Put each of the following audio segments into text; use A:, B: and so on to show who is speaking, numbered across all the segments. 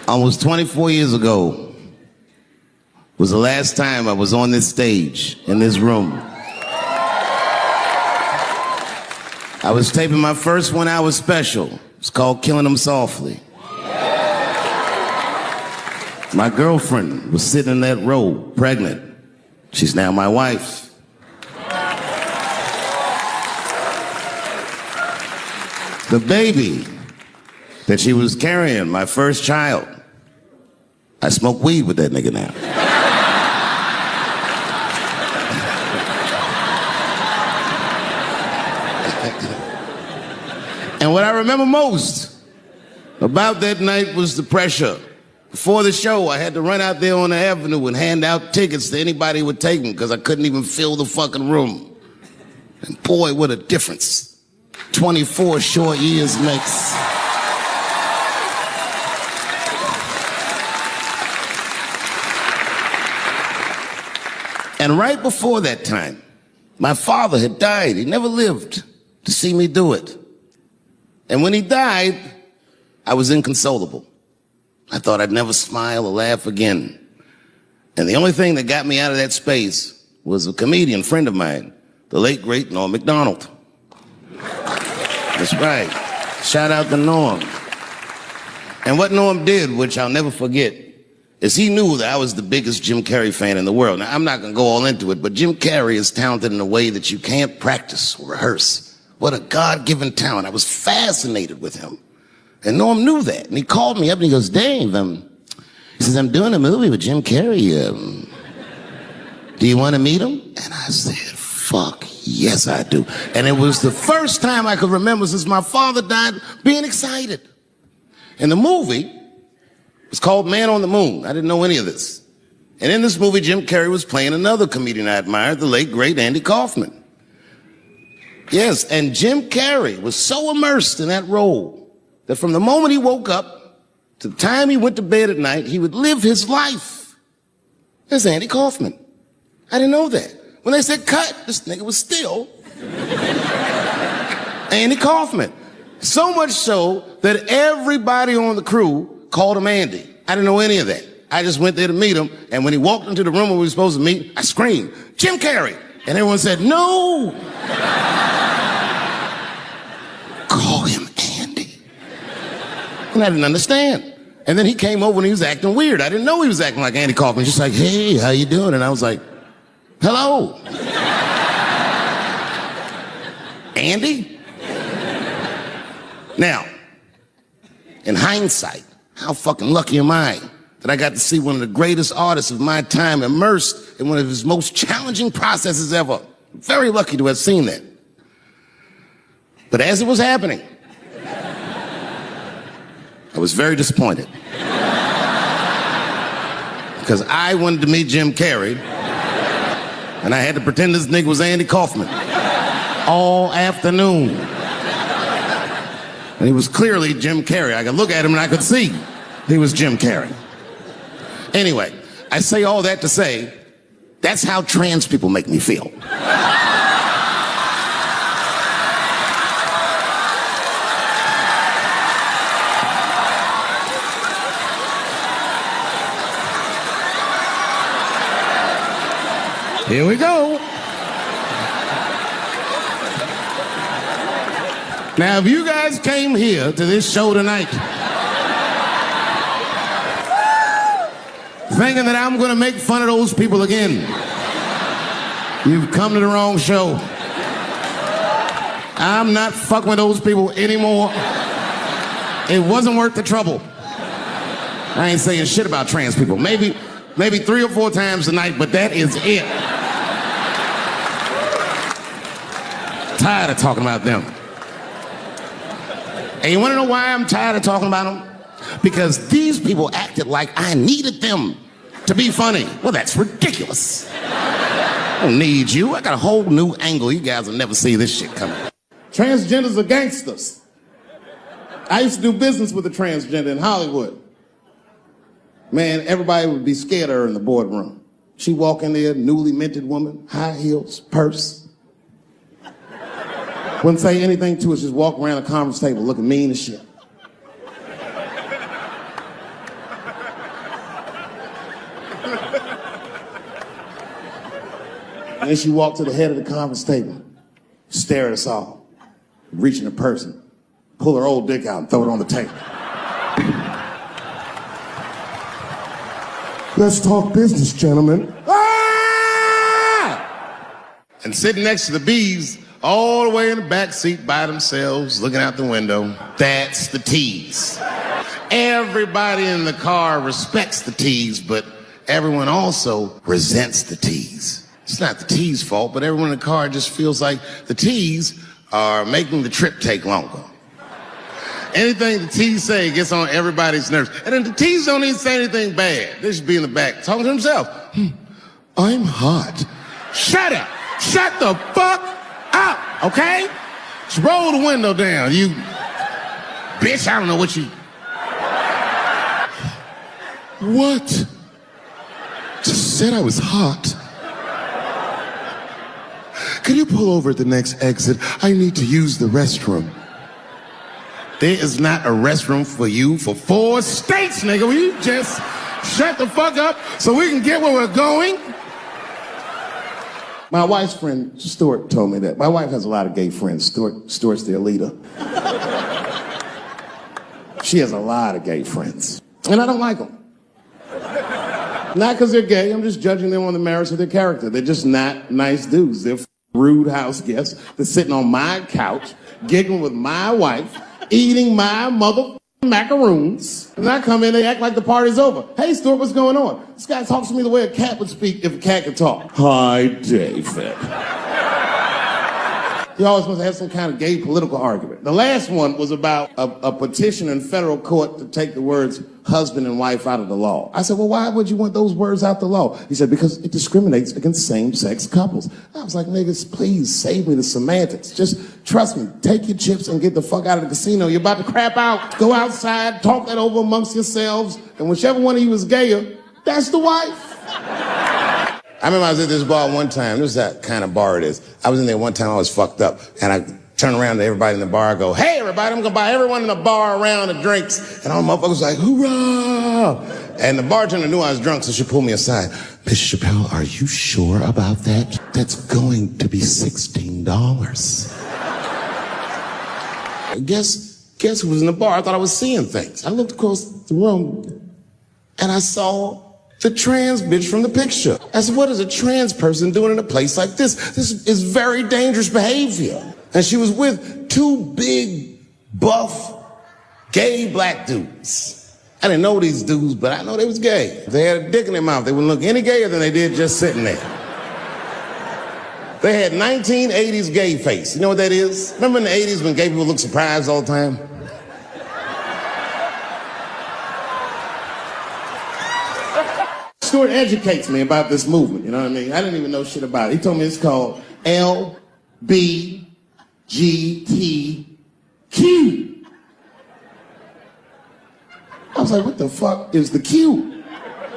A: Almost 24 years ago was the last time I was on this stage, in this room. I was taping my first 1 hour special. It's called Killing Them Softly. My girlfriend was sitting in that row, pregnant. She's now my wife. The baby that she was carrying, my first child, I smoke weed with that nigga now. And what I remember most about that night was the pressure. Before the show, I had to run out there on the avenue and hand out tickets to anybody who would take them because I couldn't even fill the fucking room. And boy, what a difference 24 short years makes. And right before that time, my father had died. He never lived to see me do it. And when he died, I was inconsolable. I thought I'd never smile or laugh again. And the only thing that got me out of that space was a comedian friend of mine, the late, great Norm Macdonald. That's right. Shout out to Norm. And what Norm did, which I'll never forget, is he knew that I was the biggest Jim Carrey fan in the world. Now, I'm not going to go all into it, but Jim Carrey is talented in a way that you can't practice or rehearse. What a God-given talent. I was fascinated with him. And Norm knew that. And he called me up and he goes, Dave, he says, I'm doing a movie with Jim Carrey. Do you want to meet him? And I said, fuck, yes, I do. And it was the first time I could remember since my father died being excited. And the movie was called Man on the Moon. I didn't know any of this. And in this movie, Jim Carrey was playing another comedian I admired, the late, great Andy Kaufman. Yes, and Jim Carrey was so immersed in that role that from the moment he woke up to the time he went to bed at night, he would live his life as Andy Kaufman. I didn't know that. When they said cut, this nigga was still Andy Kaufman. So much so that everybody on the crew called him Andy. I didn't know any of that. I just went there to meet him, and when he walked into the room where we were supposed to meet, I screamed, Jim Carrey! And everyone said, no! Call him Andy. And I didn't understand. And then he came over and he was acting weird. I didn't know he was acting like Andy Kaufman. Just like, hey, how you doing? And I was like, hello. Andy? Now, in hindsight, how fucking lucky am I that I got to see one of the greatest artists of my time immersed in one of his most challenging processes ever. Very lucky to have seen that. But as it was happening, I was very disappointed. Because I wanted to meet Jim Carrey, and I had to pretend this nigga was Andy Kaufman all afternoon. And he was clearly Jim Carrey. I could look at him and I could see he was Jim Carrey. Anyway, I say all that to say, that's how trans people make me feel. Here we go. Now, if you guys came here to this show tonight thinking that I'm going to make fun of those people again, you've come to the wrong show. I'm not fucking with those people anymore. It wasn't worth the trouble. I ain't saying shit about trans people. Maybe 3 or 4 times a night, but that is it. Tired of talking about them. And you want to know why I'm tired of talking about them? Because these people acted like I needed them to be funny. Well, that's ridiculous. I don't need you. I got a whole new angle. You guys will never see this shit coming. Transgenders are gangsters. I used to do business with a transgender in Hollywood. Man, everybody would be scared of her in the boardroom. She'd walk in there, newly minted woman, high heels, purse. Wouldn't say anything to us, just walk around the conference table looking mean as shit.
B: And then she walked to the head of the conference table, stare at us all, reach in her purse, pull her old dick out and throw it on the table. Let's talk business, gentlemen.
A: And sitting next to the B's, all the way in the back seat by themselves, looking out the window, that's the T's. Everybody in the car respects the T's, but everyone also resents the T's. It's not the T's' fault, but everyone in the car just feels like the T's are making the trip take longer. Anything the T's say gets on everybody's nerves. And then the T's don't even say anything bad. They should be in the back talking to themselves. I'm hot. Shut up. Shut the fuck up, okay? Just roll the window down, you bitch. I don't know what you... What? Just said I was hot. Could you pull over at the next exit? I need to use the restroom. There is not a restroom for you for 4 states, nigga. Will you just shut the fuck up so we can get where we're going?
B: My wife's friend, Stuart, told me that. My wife has a lot of gay friends. Stuart's their leader. She has a lot of gay friends. And I don't like them. Not because they're gay. I'm just judging them on the merits of their character. They're just not nice dudes. They're rude house guests. They're sitting on my couch, giggling with my wife, eating my mother macaroons. And I come in, they act like the party's over. Hey, Stuart, what's going on? This guy talks to me the way a cat would speak if a cat could talk. Hi, David. He always must have some kind of gay political argument. The last one was about a petition in federal court to take the words husband and wife out of the law. I said, well, why would you want those words out the law? He said, because it discriminates against same-sex couples. I was like, niggas, please save me the semantics. Just trust me. Take your chips and get the fuck out of the casino. You're about to crap out. Go outside, talk that over amongst yourselves, and whichever one of you is gayer, that's the wife.
A: I remember I was at this bar one time. This is that kind of bar it is. I was in there one time, I was fucked up. And I turned around to everybody in the bar, I go, hey, everybody, I'm gonna buy everyone in the bar around the drinks. And all the motherfuckers like, hoorah! And the bartender knew I was drunk, so she pulled me aside. Mr. Chappelle, are you sure about that? That's going to be $16. Guess who was in the bar? I thought I was seeing things. I looked across the room, and I saw the trans bitch from the picture. I said, what is a trans person doing in a place like this? This is very dangerous behavior. And she was with 2 big, buff, gay black dudes. I didn't know these dudes, but I know they was gay. If they had a dick in their mouth, they wouldn't look any gayer than they did just sitting there. They had 1980s gay face. You know what that is? Remember in the 80s when gay people look surprised all the time?
B: Stuart educates me about this movement, you know what I mean? I didn't even know shit about it. He told me it's called LBGTQ. I was like, what the fuck is the Q?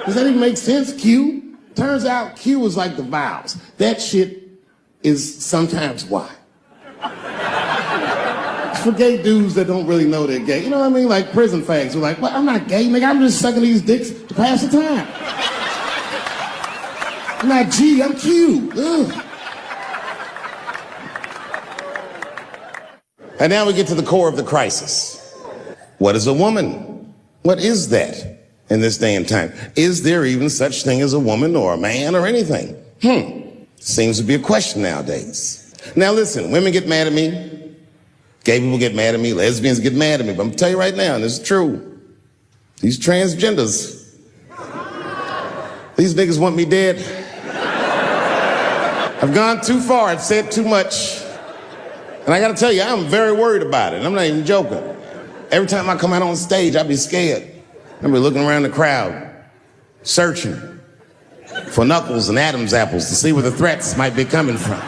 B: Does that even make sense, Q? Turns out Q is like the vowels. That shit is sometimes Y. It's for gay dudes that don't really know they're gay. You know what I mean? Like prison fags who are like, well, I'm not gay, nigga. I'm just sucking these dicks to pass the time. I'm not G, I'm Q. Ugh.
A: And now we get to the core of the crisis. What is a woman? What is that in this day and time? Is there even such thing as a woman or a man or anything? Seems to be a question nowadays. Now listen, women get mad at me. Gay people get mad at me. Lesbians get mad at me. But I'm gonna tell you right now, and this is true. These transgenders, these niggas want me dead. I've gone too far. I've said too much. And I gotta tell you, I'm very worried about it. I'm not even joking. Every time I come out on stage, I be scared. I be looking around the crowd, searching for knuckles and Adam's apples to see where the threats might be coming from.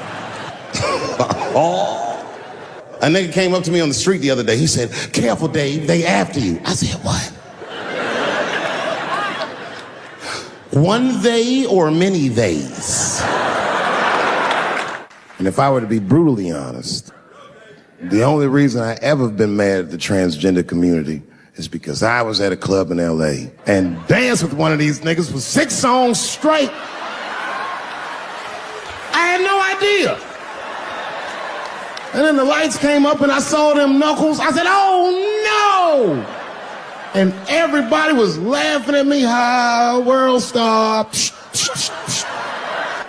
A: A nigga came up to me on the street the other day. He said, careful, Dave, they after you. I said, what? One they or many theys? And if I were to be brutally honest, the only reason I ever been mad at the transgender community is because I was at a club in LA and danced with one of these niggas for 6 songs straight. And
B: idea. And then the lights came up and I saw them knuckles. I said, oh no! And everybody was laughing at me. Hi, world star.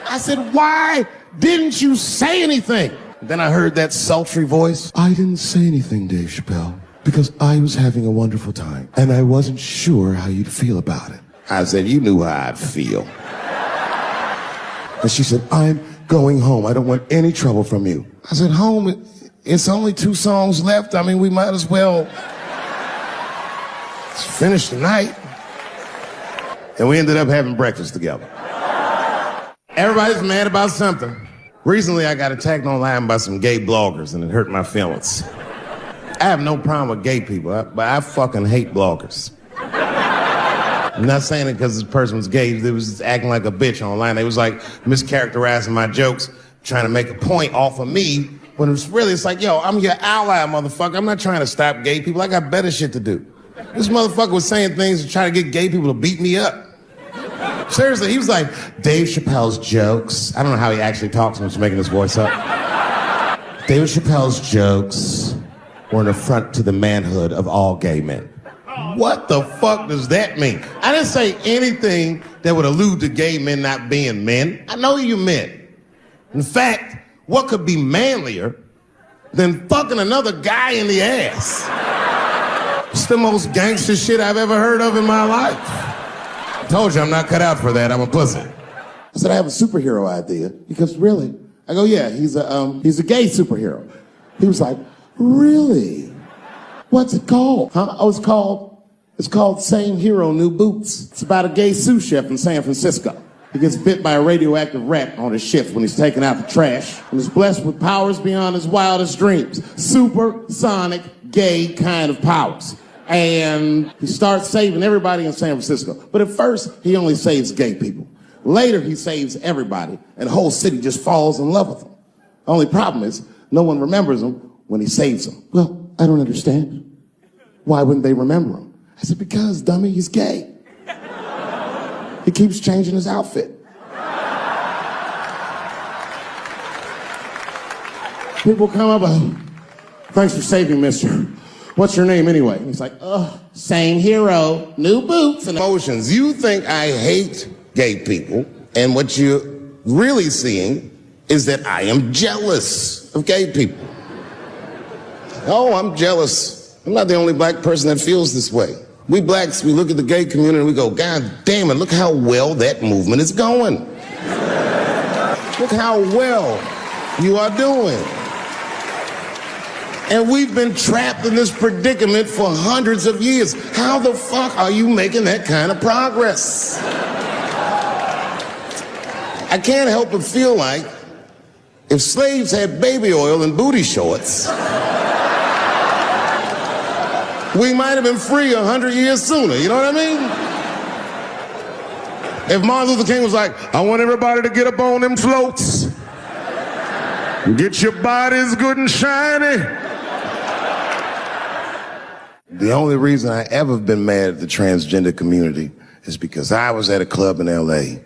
B: I said, why didn't you say anything? Then I heard that sultry voice. I didn't say anything, Dave Chappelle, because I was having a wonderful time, and I wasn't sure how you'd feel about it. I said, you knew how I'd feel. And she said, I'm going home. I don't want any trouble from you. I said, home? It's only 2 songs left. I mean, we might as well finish the night. And we ended up having breakfast together. Everybody's mad about something. Recently, I got attacked online by some gay bloggers, and it hurt my feelings. I have no problem with gay people, but I fucking hate bloggers. I'm not saying it because this person was gay. They was just acting like a bitch online. They was like mischaracterizing my jokes, trying to make a point off of me, when it was really, it's like, yo, I'm your ally, motherfucker. I'm not trying to stop gay people. I got better shit to do. This motherfucker was saying things to try to get gay people to beat me up. Seriously, he was like, Dave Chappelle's jokes. I don't know how he actually talks when he's making his voice up. Dave Chappelle's jokes were an affront to the manhood of all gay men. What the fuck does that mean? I didn't say anything that would allude to gay men not being men. I know you men. In fact, what could be manlier than fucking another guy in the ass? It's the most gangster shit I've ever heard of in my life. I told you I'm not cut out for that. I'm a pussy. I said, I have a superhero idea. Because really? I go, yeah, he's a gay superhero. He was like, really? What's it called? Huh? Oh, it's called Same Hero, New Boots. It's about a gay sous chef in San Francisco. He gets bit by a radioactive rat on his shift when he's taking out the trash and is blessed with powers beyond his wildest dreams. Supersonic, gay kind of powers. And he starts saving everybody in San Francisco. But at first, he only saves gay people. Later, he saves everybody, and the whole city just falls in love with him. The only problem is, no one remembers him when he saves them. Well, I don't understand. Why wouldn't they remember him? I said, because, dummy, he's gay. He keeps changing his outfit. People come up, thanks for saving, mister. What's your name anyway? And he's like, same hero, new boots and emotions. You think I hate gay people, and what you're really seeing is that I am jealous of gay people. Oh, I'm jealous. I'm not the only black person that feels this way. We blacks, we look at the gay community and we go, God damn it, look how well that movement is going. Look how well you are doing. And we've been trapped in this predicament for hundreds of years. How the fuck are you making that kind of progress? I can't help but feel like if slaves had baby oil and booty shorts, we might have been free 100 years sooner, you know what I mean? If Martin Luther King was like, I want everybody to get up on them floats, get your bodies good and shiny. The only reason I ever been mad at the transgender community is because I was at a club in LA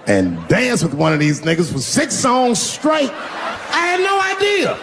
B: and danced with one of these niggas for 6 songs straight. I had no idea.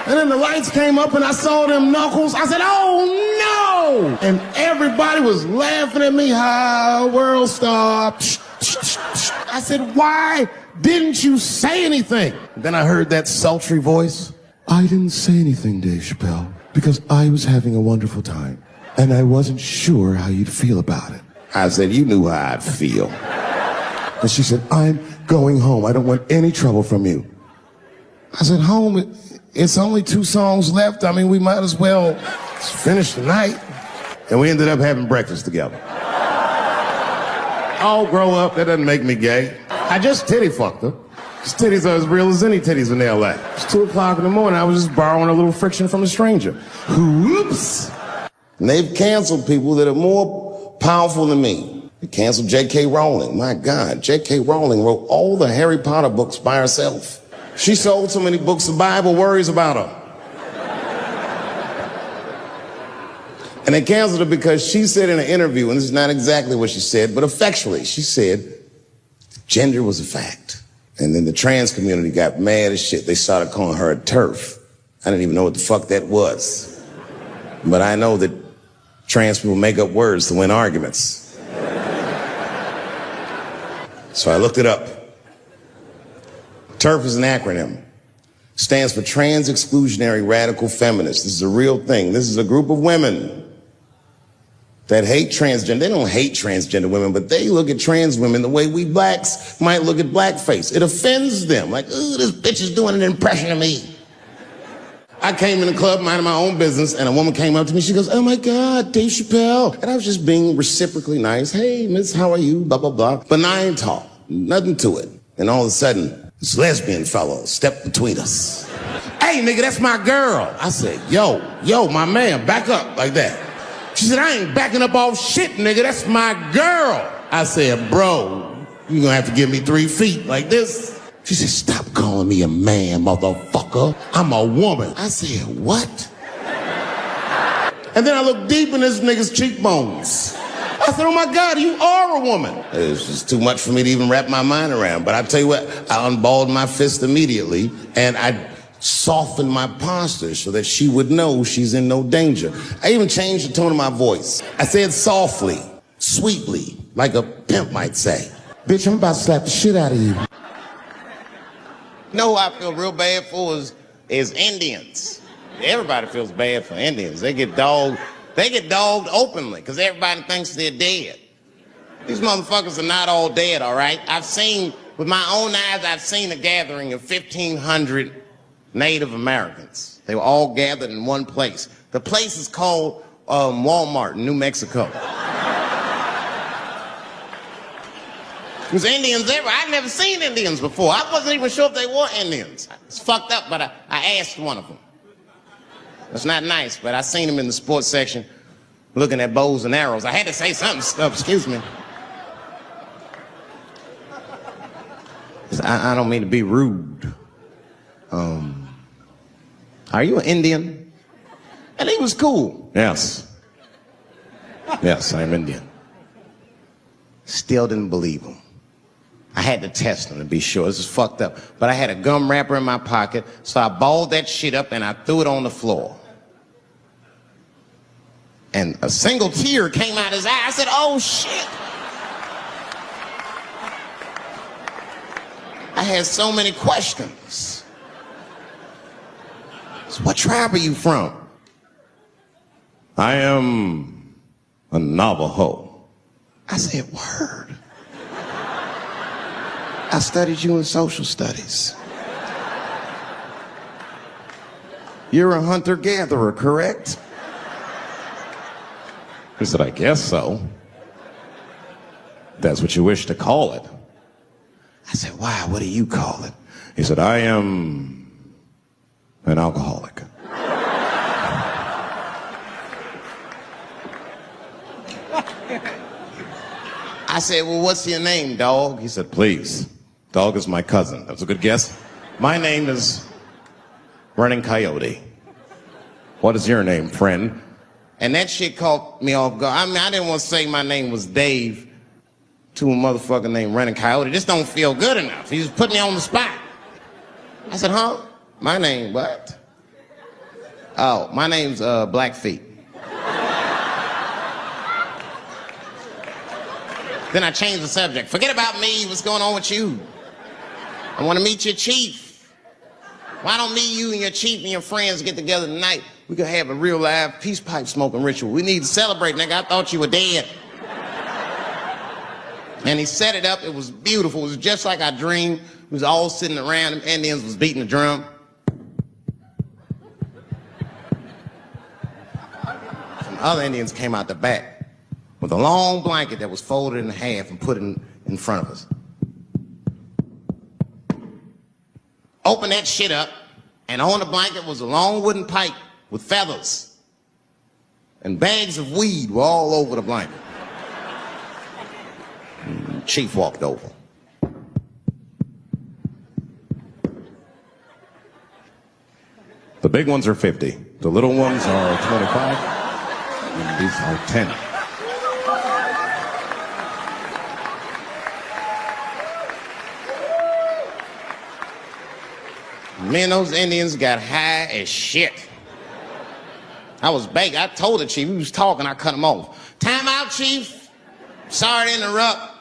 B: And then the lights came up and I saw them knuckles. I said, oh no! And everybody was laughing at me. Hi, world star. I said, why didn't you say anything? Then I heard that sultry voice. I didn't say anything, Dave Chappelle, because I was having a wonderful time, and I wasn't sure how you'd feel about it. I said, you knew how I'd feel. And she said, I'm going home. I don't want any trouble from you. I said, home? It's only 2 songs left. I mean, we might as well finish the night. And we ended up having breakfast together. I'll grow up. That doesn't make me gay. I just titty fucked her. His titties are as real as any titties in L.A. It's 2 o'clock in the morning. I was just borrowing a little friction from a stranger. Whoops. And they've canceled people that are more powerful than me. They canceled J.K. Rowling. My God, J.K. Rowling wrote all the Harry Potter books by herself. She sold so many books, the Bible worries about her. And they canceled her because she said in an interview, and this is not exactly what she said, but effectually, she said gender was a fact.
A: And then the trans community got mad as shit. They started calling her a TERF. I didn't even know what the fuck that was. But I know that trans people make up words to win arguments. So I looked it up. TERF is an acronym. Stands for Trans Exclusionary Radical Feminists. This is a real thing. This is a group of women that hate transgender. They don't hate transgender women, but they look at trans women the way we blacks might look at blackface. It offends them. Like, ooh, this bitch is doing an impression of me. I came in the club minding my own business, and a woman came up to me. She goes, oh my God, Dave Chappelle. And I was just being reciprocally nice. Hey, miss, how are you? Blah, blah, blah. Benign talk. Nothing to it. And all of a sudden, this lesbian fellow stepped between us. Hey, nigga, that's my girl. I said, yo, my man, back up like that. She said, I ain't backing up off shit, nigga. That's my girl. I said, bro, you're gonna have to give me 3 feet like this. She said, stop calling me a man, motherfucker. I'm a woman. I said, what? And then I looked deep in this nigga's cheekbones. I said, oh my God, you are a woman. It was just too much for me to even wrap my mind around. But I tell you what, I unballed my fist immediately, and I softened my posture so that she would know she's in no danger. I even changed the tone of my voice. I said softly, sweetly, like a pimp might say, bitch, I'm about to slap the shit out of you. You know who I feel real bad for is Indians. Everybody feels bad for Indians. They get dogged openly because everybody thinks they're dead. These motherfuckers are not all dead, all right? With my own eyes, I've seen a gathering of 1,500 Native Americans. They were all gathered in one place. The place is called Walmart in New Mexico. There's Indians everywhere. I'd never seen Indians before. I wasn't even sure if they were Indians. It's fucked up, but I asked one of them. It's not nice, but I seen him in the sports section looking at bows and arrows. I had to say something. Excuse me. I don't mean to be rude. Are you an Indian? And he was cool. Yes. Yes, I'm Indian. Still didn't believe him. I had to test him to be sure. This is fucked up. But I had a gum wrapper in my pocket, so I balled that shit up and I threw it on the floor. And a single tear came out his eye. I said, oh shit. I had so many questions. So what tribe are you from? I am a Navajo. I said, word. I studied you in social studies. You're a hunter-gatherer, correct? He said, I guess so. That's what you wish to call it. I said, why? What do you call it? He said, I am an alcoholic. I said, well, what's your name, dog? He said, please. Dog is my cousin. That's a good guess. My name is Running Coyote. What is your name, friend? And that shit caught me off guard. I mean, I didn't want to say my name was Dave to a motherfucker named Running Coyote. This don't feel good enough. He just put me on the spot. I said, huh? My name, what? Oh, my name's Blackfeet. Then I changed the subject. Forget about me. What's going on with you? I want to meet your chief. Why don't me, you, and your chief and your friends get together tonight? We could have a real live peace pipe smoking ritual. We need to celebrate, nigga. I thought you were dead. And he set it up. It was beautiful. It was just like I dreamed. We was all sitting around. Them Indians was beating the drum. Some other Indians came out the back with a long blanket that was folded in half and put it in front of us. Open that shit up, and on the blanket was a long wooden pipe with feathers. And bags of weed were all over the blanket. Chief walked over. The big ones are 50. The little ones are 25. And these are 10.
B: Me and those Indians got high as shit. I was baked. I told the chief, he was talking, I cut him off. Time out, chief. Sorry to interrupt.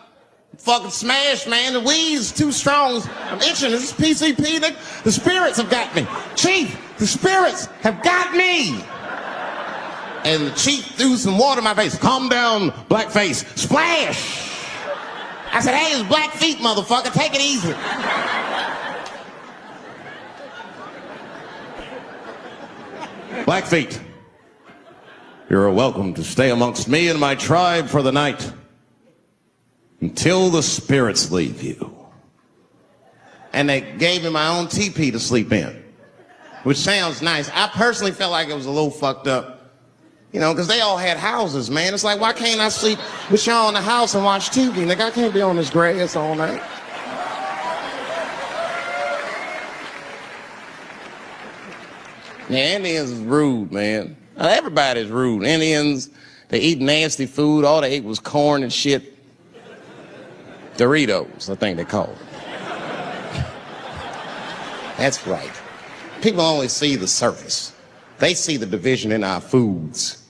B: Fucking smash, man. The weed's too strong. I'm itching. This is PCP. The spirits have got me. Chief, the spirits have got me. And the chief threw some water in my face. Calm down, blackface. Splash. I said, hey, it's black feet, motherfucker. Take it easy. Blackfeet, you're welcome to stay amongst me and my tribe for the night until the spirits leave you. And they gave me my own teepee to sleep in, which sounds nice. I personally felt like it was a little fucked up, you know, because they all had houses, man. It's like, why can't I sleep with y'all in the house and watch TV? Like, I can't be on this grass all night. Yeah, Indians is rude, man. Everybody's rude. Indians, they eat nasty food. All they ate was corn and shit. Doritos, I think they call it. That's right. People only see the surface. They see the division in our foods.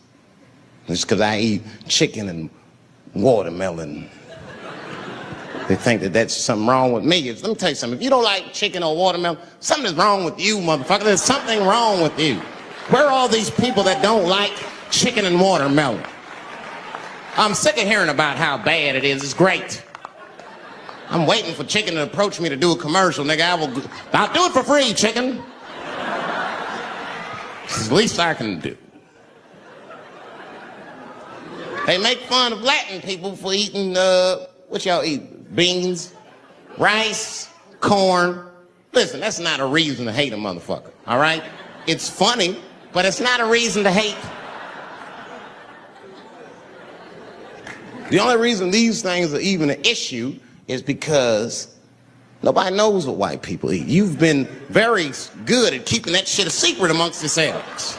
B: It's because I eat chicken and watermelon. They think that that's something wrong with me. Let me tell you something. If you don't like chicken or watermelon, something's wrong with you, motherfucker. There's something wrong with you. Where are all these people that don't like chicken and watermelon? I'm sick of hearing about how bad it is. It's great. I'm waiting for chicken to approach me to do a commercial, nigga. I'll do it for free, chicken. It's the least I can do. They make fun of Latin people for eating, what y'all eat? Beans, rice, corn. Listen, that's not a reason to hate a motherfucker, all right? It's funny, but it's not a reason to hate. The only reason these things are even an issue is because nobody knows what white people eat. You've been very good at keeping that shit a secret amongst yourselves.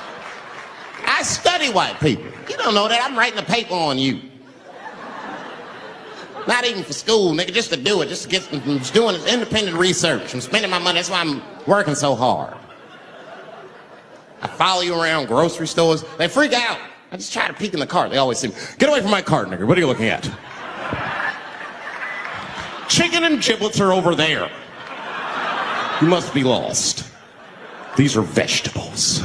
B: I study white people. You don't know that. I'm writing a paper on you. Not even for school, nigga, just to do it. Just doing independent research. I'm spending my money. That's why I'm working so hard. I follow you around grocery stores. They freak out. I just try to peek in the cart. They always say, get away from my cart, nigga. What are you looking at? Chicken and giblets are over there. You must be lost. These are vegetables.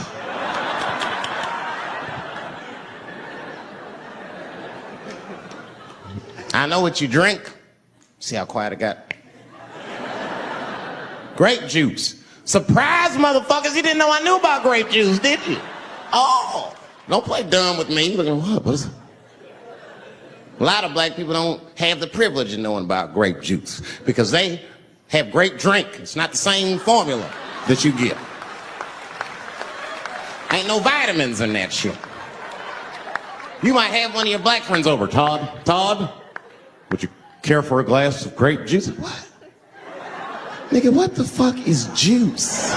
B: I know what you drink. See how quiet I got? Grape juice. Surprise, motherfuckers, you didn't know I knew about grape juice, did you? Oh, don't play dumb with me. Looking, what is it? A lot of black people don't have the privilege of knowing about grape juice because they have grape drink. It's not the same formula that you get. Ain't no vitamins in that shit. You might have one of your black friends over. Todd, would you care for a glass of grape juice? What? Nigga, what the fuck is juice?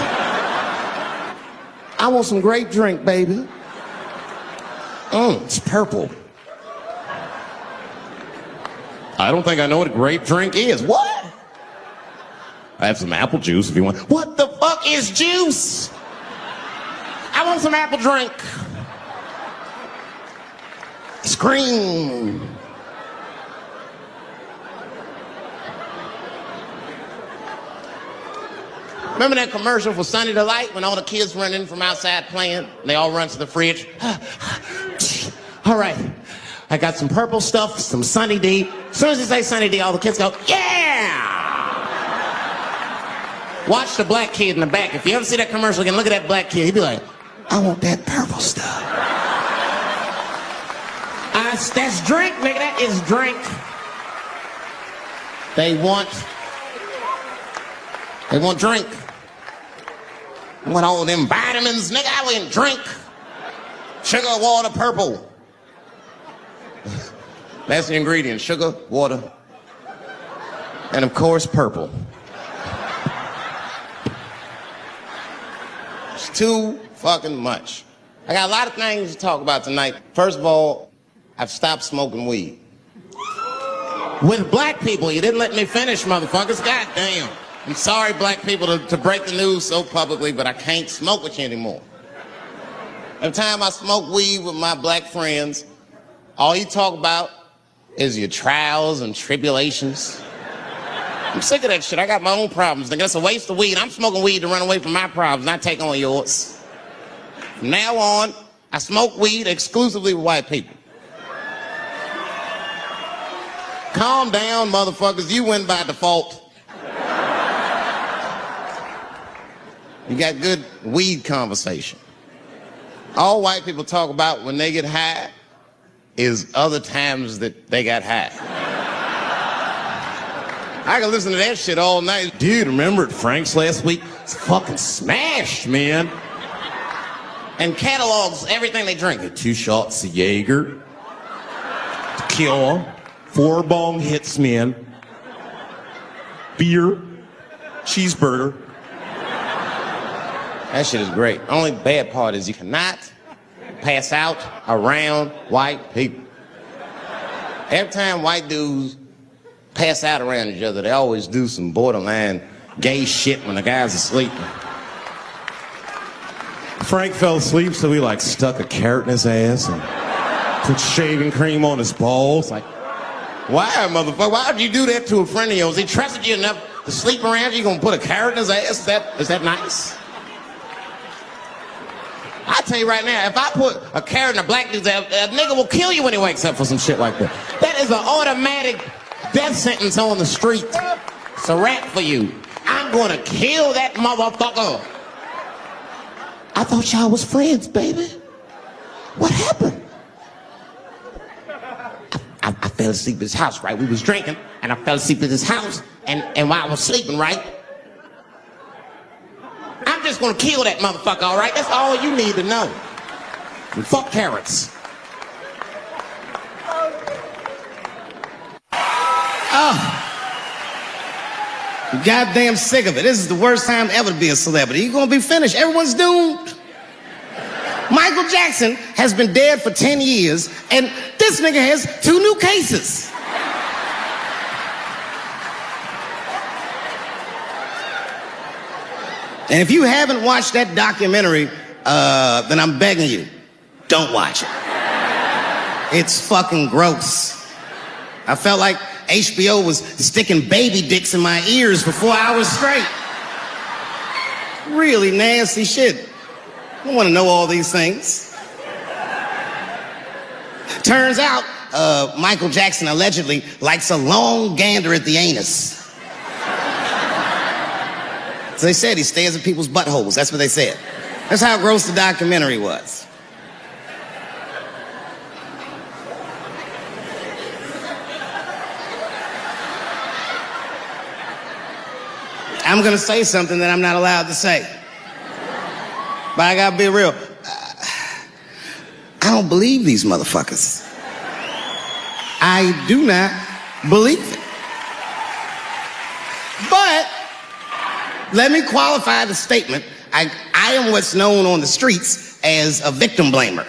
B: I want some grape drink, baby. It's purple. I don't think I know what a grape drink is. What? I have some apple juice if you want. What the fuck is juice? I want some apple drink. Scream. Remember that commercial for Sunny Delight when all the kids run in from outside playing? And they all run to the fridge. All right, I got some purple stuff, some Sunny D. As soon as you say Sunny D, all the kids go, yeah! Watch the black kid in the back. If you ever see that commercial again, look at that black kid. He'd be like, I want that purple stuff. That's drink, nigga. That is drink. They want drink. I want all them vitamins, nigga. I want drink. Sugar, water, purple. That's the ingredient. Sugar, water, and of course, purple. It's too fucking much. I got a lot of things to talk about tonight. First of all, I've stopped smoking weed. With black people, you didn't let me finish, motherfuckers. God damn.
A: I'm sorry, black people, to break the news so publicly, but I can't smoke with you anymore. Every time I smoke weed with my black friends, all you talk about is your trials and tribulations. I'm sick of that shit. I got my own problems. That's a waste of weed. I'm smoking weed to run away from my problems, not take on yours. From now on, I smoke weed exclusively with white people. Calm down, motherfuckers. You win by default. You got good weed conversation. All white people talk about when they get high is other times that they got high. I can listen to that shit all night. Dude, remember at Frank's last week? It's fucking smashed, man. And catalogs everything they drink. 2 shots of Jaeger, tequila, 4 bong hits, man, beer, cheeseburger. That shit is great. Only bad part is you cannot pass out around white people. Every time white dudes pass out around each other, they always do some borderline gay shit when the guy's asleep. Frank fell asleep, so he like stuck a carrot in his ass and put shaving cream on his balls. Like, why, motherfucker? Why would you do that to a friend of yours? He trusted you enough to sleep around you, gonna put a carrot in his ass? Is that nice? I tell you right now, if I put a carrot in a black dude's ass, a nigga will kill you when he wakes up for some shit like that. That is an automatic death sentence on the street. It's a rap for you. I'm gonna kill that motherfucker. I thought y'all was friends, baby. What happened? I fell asleep at his house, right? We was drinking, and I fell asleep at his house, and while I was sleeping, right? I'm just gonna kill that motherfucker, all right? That's all you need to know. And fuck carrots.
C: Oh. I'm goddamn sick of it. This is the worst time ever to be a celebrity. You're gonna be finished. Everyone's doomed. Michael Jackson has been dead for 10 years, and this nigga has 2 new cases. And if you haven't watched that documentary, then I'm begging you, don't watch it. It's fucking gross. I felt like HBO was sticking baby dicks in my ears for 4 hours straight. Really nasty shit. I don't want to know all these things. Turns out, Michael Jackson allegedly likes a long gander at the anus. So they said he stares at people's buttholes. That's what they said. That's how gross the documentary was. I'm gonna say something that I'm not allowed to say. But I gotta be real. I don't believe these motherfuckers. I do not believe it. But let me qualify the statement. I am what's known on the streets as a victim blamer.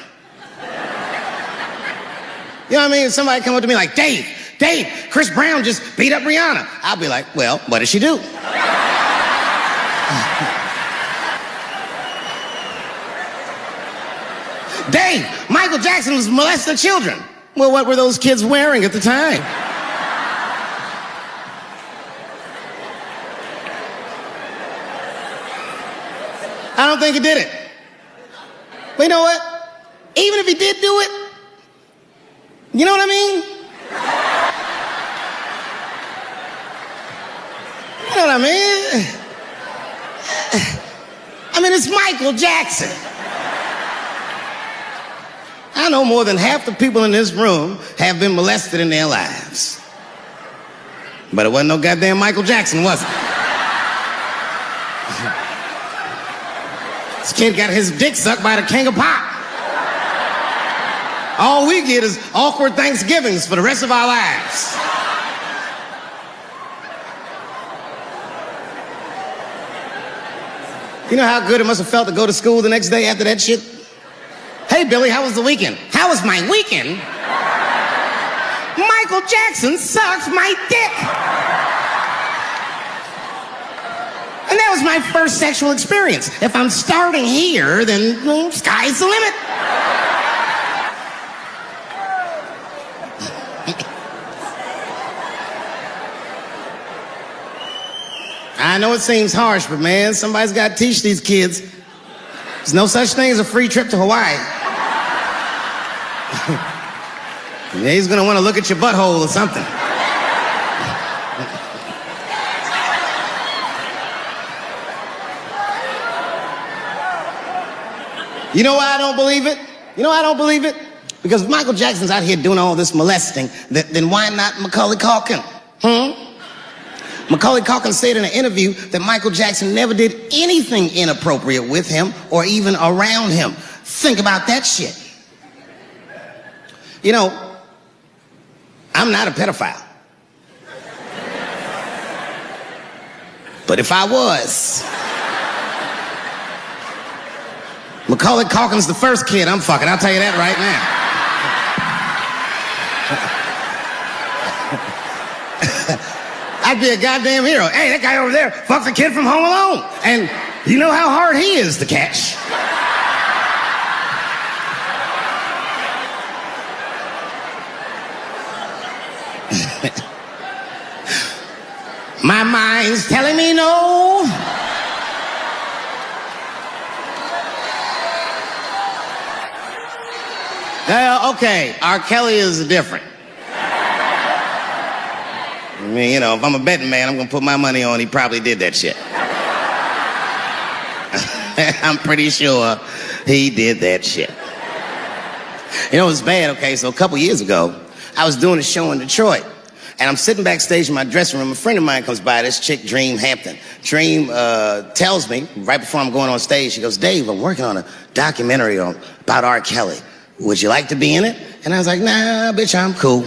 C: You know what I mean? If somebody come up to me like, Dave, Chris Brown just beat up Rihanna. I'll be like, well, what did she do? Dave, Michael Jackson was molesting children. Well, what were those kids wearing at the time? I don't think he did it. But you know what? Even if he did do it, you know what I mean? You know what I mean? I mean, it's Michael Jackson. I know more than half the people in this room have been molested in their lives. But it wasn't no goddamn Michael Jackson, was it? This kid got his dick sucked by the king of pop. All we get is awkward Thanksgivings for the rest of our lives. You know how good it must have felt to go to school the next day after that shit? Hey, Billy, how was the weekend? How was my weekend? Michael Jackson sucks my dick. that was my first sexual experience. If I'm starting here, then sky's the limit. I know it seems harsh, but man, somebody's got to teach these kids. There's no such thing as a free trip to Hawaii. Yeah, he's gonna want to look at your butthole or something. You know why I don't believe it? You know why I don't believe it? Because if Michael Jackson's out here doing all this molesting, then why not Macaulay Culkin? Macaulay Culkin said in an interview that Michael Jackson never did anything inappropriate with him or even around him. Think about that shit. You know, I'm not a pedophile. But if I was, Macaulay Culkin's the first kid I'm fucking, I'll tell you that right now. I'd be a goddamn hero. Hey, that guy over there fucked a kid from Home Alone. And you know how hard he is to catch. My mind's telling me no. Okay, R. Kelly is different. I mean, you know, if I'm a betting man, I'm gonna put my money on he probably did that shit. I'm pretty sure he did that shit. You know, it was bad, okay, so a couple years ago, I was doing a show in Detroit, and I'm sitting backstage in my dressing room. A friend of mine comes by, this chick, Dream Hampton. Dream tells me, right before I'm going on stage, she goes, Dave, I'm working on a documentary about R. Kelly. Would you like to be in it? And I was like, nah, bitch, I'm cool.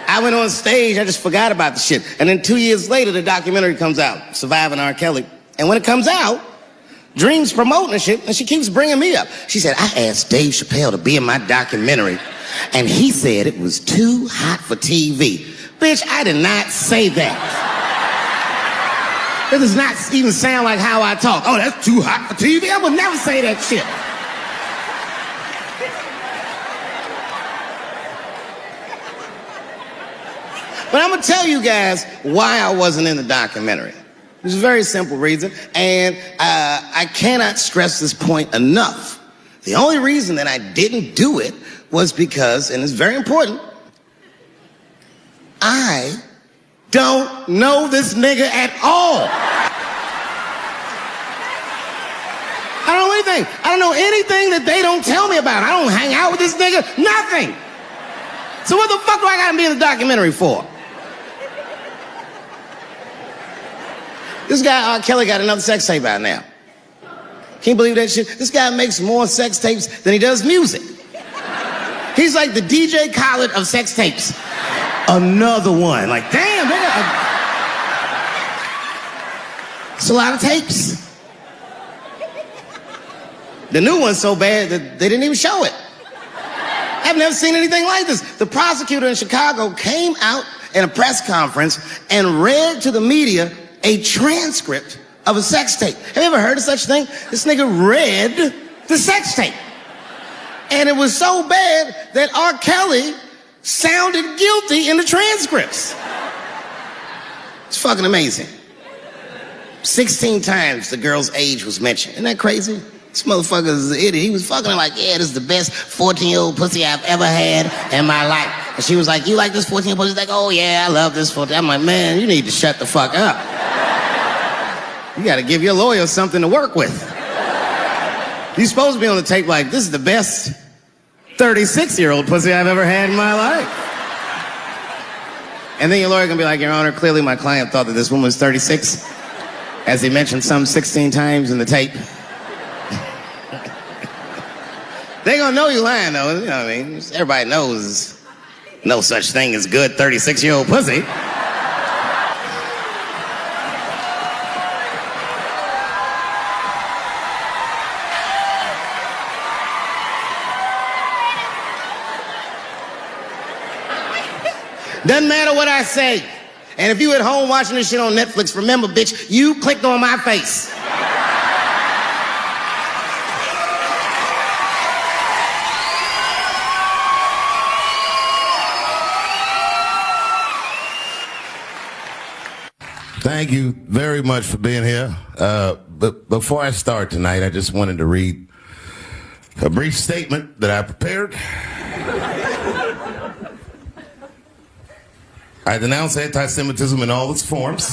C: I went on stage, I just forgot about the shit. And then 2 years later, the documentary comes out, Surviving R. Kelly. And when it comes out, Dream's promoting the shit, and she keeps bringing me up. She said, I asked Dave Chappelle to be in my documentary, and he said it was too hot for TV. Bitch, I did not say that. That does not even sound like how I talk. Oh, that's too hot for TV? I would never say that shit. But I'm gonna tell you guys why I wasn't in the documentary. There's a very simple reason, and I cannot stress this point enough. The only reason that I didn't do it was because, and it's very important, I don't know this nigga at all. I don't know anything. I don't know anything that they don't tell me about. I don't hang out with this nigga, nothing. So what the fuck do I gotta be in the documentary for? This guy, R. Kelly, got another sex tape out now. Can you believe that shit? This guy makes more sex tapes than he does music. He's like the DJ Khaled of sex tapes. Another one. Like, damn, nigga. It's a lot of tapes. The new one's so bad that they didn't even show it. I've never seen anything like this. The prosecutor in Chicago came out in a press conference and read to the media a transcript of a sex tape. Have you ever heard of such a thing? This nigga read the sex tape. And it was so bad that R. Kelly sounded guilty in the transcripts. It's fucking amazing. 16 times the girl's age was mentioned. Isn't that crazy? This motherfucker is an idiot. He was fucking her like, yeah, this is the best 14-year-old pussy I've ever had in my life. And she was like, you like this 14-year-old pussy? He's like, oh yeah, I love this 14. I'm like, man, you need to shut the fuck up. You gotta give your lawyer something to work with. You're supposed to be on the tape like, this is the best 36-year-old pussy I've ever had in my life. And then your lawyer gonna be like, Your Honor, clearly my client thought that this woman was 36, as he mentioned some 16 times in the tape. They gonna know you lying though, you know what I mean? Everybody knows no such thing as good 36-year-old pussy. Doesn't matter what I say. And if you at home watching this shit on Netflix, remember, bitch, you clicked on my face.
A: Thank you very much for being here. But before I start tonight, I just wanted to read a brief statement that I prepared. I denounce anti-Semitism in all its forms.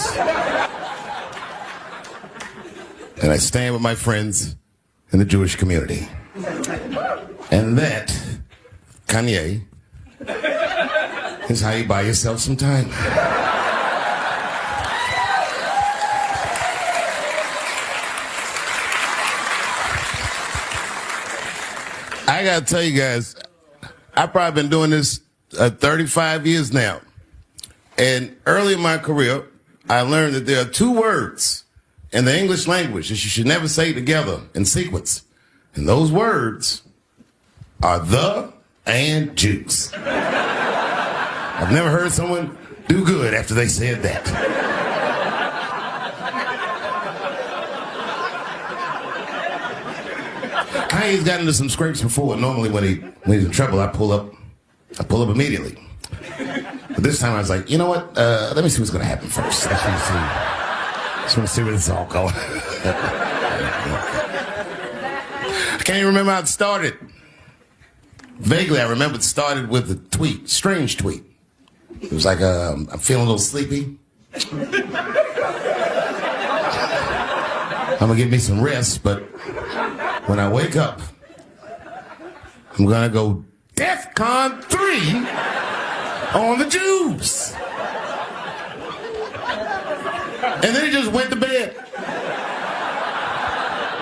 A: And I stand with my friends in the Jewish community. And that, Kanye, is how you buy yourself some time. I gotta tell you guys, I've probably been doing this 35 years now. And early in my career, I learned that there are two words in the English language that you should never say together in sequence. And those words are the and Jews. I've never heard someone do good after they said that. Kanye's gotten into some scrapes before. Normally when he's in trouble, I pull up immediately. But this time I was like, you know what? Let me see what's going to happen first. Just want to see where this is all going. I can't even remember how it started. Vaguely, I remember it started with a tweet, strange tweet. It was like, I'm feeling a little sleepy. I'm going to give me some rest, but when I wake up, I'm going to go DEFCON 3 on the Jews. And then he just went to bed.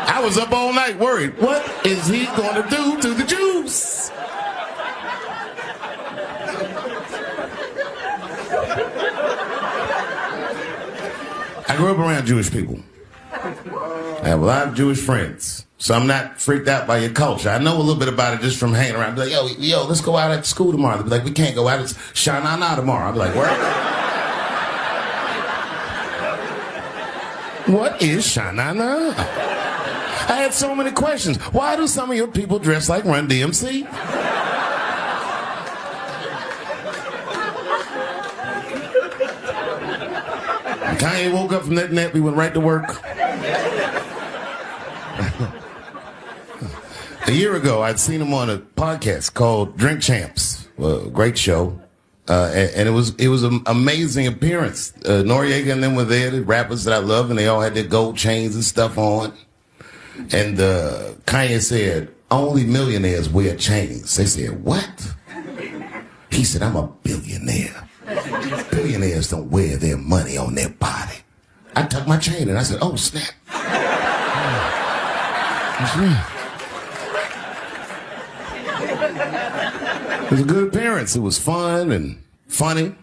A: I was up all night worried. What is he going to do to the Jews? I grew up around Jewish people. I have a lot of Jewish friends. So I'm not freaked out by your culture. I know a little bit about it just from hanging around. Be like, yo, let's go out at school tomorrow. They'll be like, we can't go out. It's Shana Na tomorrow. I'll be like, what? What is Shana Na? I had so many questions. Why do some of your people dress like Run DMC? Kanye woke up from that nap. We went right to work. A year ago, I'd seen him on a podcast called Drink Champs, a great show, and it was an amazing appearance. Noriega and them were there, the rappers that I love, and they all had their gold chains and stuff on. And Kanye said, only millionaires wear chains. They said, what? He said, I'm a billionaire. Billionaires don't wear their money on their body. I tucked my chain and I said, oh, snap. That's right. It was a good appearance. It was fun and funny.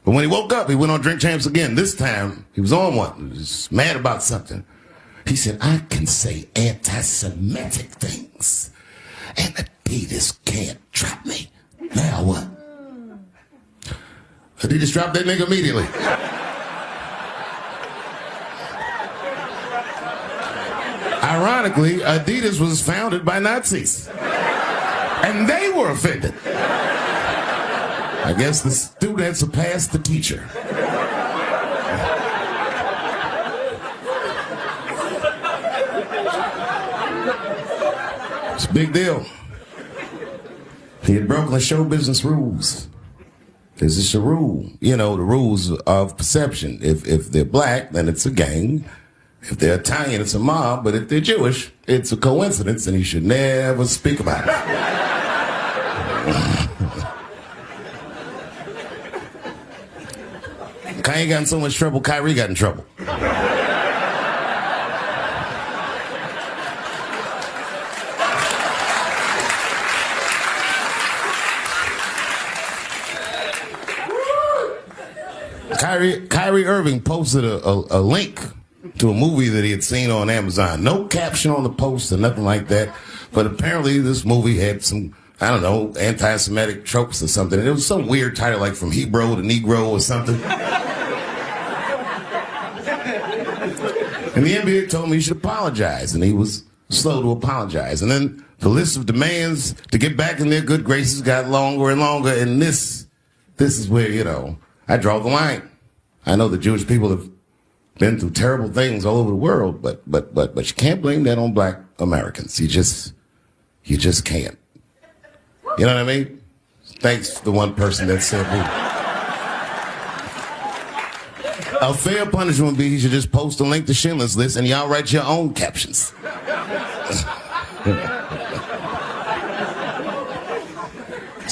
A: But when he woke up, he went on Drink Champs again. This time, he was on one. He was mad about something. He said, I can say anti-Semitic things, and Adidas can't trap me. Now what? Adidas dropped that nigga immediately. Ironically, Adidas was founded by Nazis. And they were offended. I guess the student surpassed the teacher. It's a big deal. He had broken the show business rules. There's just a rule. You know, the rules of perception. If they're black, then it's a gang. If they're Italian, it's a mob. But if they're Jewish, it's a coincidence, and you should never speak about it. Kanye got in so much trouble, Kyrie got in trouble. Kyrie Irving posted a link to a movie that he had seen on Amazon. No caption on the post or nothing like that. But apparently this movie had some I don't know, anti-Semitic tropes or something. And it was some weird title like From Hebrew to Negro or something. And the NBA told me he should apologize, and he was slow to apologize. And then the list of demands to get back in their good graces got longer and longer, and this is where, you know, I draw the line. I know the Jewish people have been through terrible things all over the world, but you can't blame that on black Americans. You just can't. You know what I mean? Thanks to the one person that said me. A fair punishment would be he should just post a link to Schindler's List and y'all write your own captions.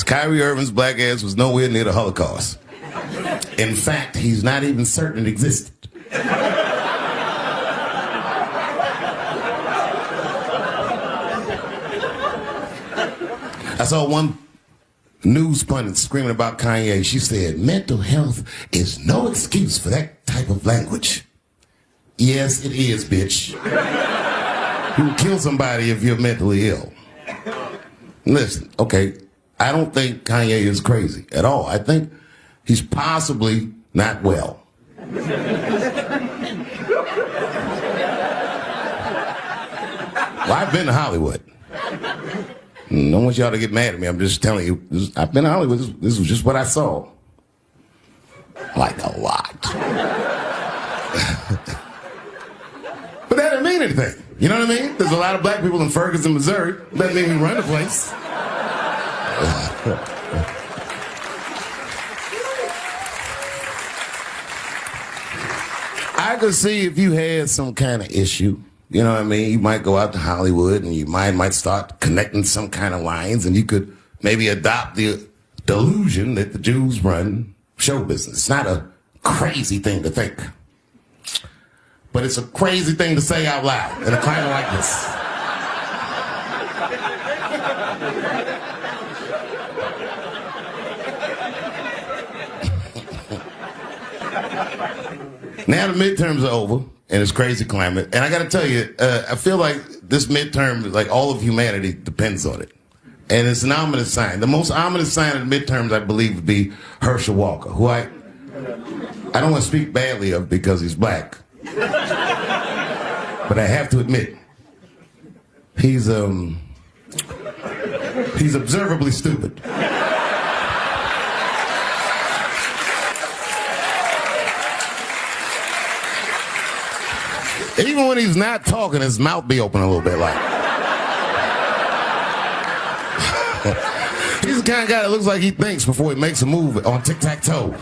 A: Kyrie Irving's black ass was nowhere near the Holocaust. In fact, he's not even certain it existed. I saw one news pundit screaming about Kanye. She said, mental health is no excuse for that type of language. Yes, it is, bitch. You can kill somebody if you're mentally ill. Listen, okay, I don't think Kanye is crazy at all. I think he's possibly not well. Well, I've been to Hollywood. I don't want y'all to get mad at me. I'm just telling you. I've been to Hollywood. This was just what I saw. Like a lot. But that didn't mean anything. You know what I mean? There's a lot of black people in Ferguson, Missouri. Doesn't mean we run the place. I could see if you had some kind of issue. You know what I mean? You might go out to Hollywood and your mind might start connecting some kind of lines, and you could maybe adopt the delusion that the Jews run show business. It's not a crazy thing to think. But it's a crazy thing to say out loud in a climate like this. Now the midterms are over in this crazy climate, and I got to tell you, I feel like this midterm, like all of humanity, depends on it. And it's an ominous sign. The most ominous sign of the midterms, I believe, would be Herschel Walker, who I don't want to speak badly of because he's black. But I have to admit, he's observably stupid. Even when he's not talking, his mouth be open a little bit like. He's the kind of guy that looks like he thinks before he makes a move on tic-tac-toe.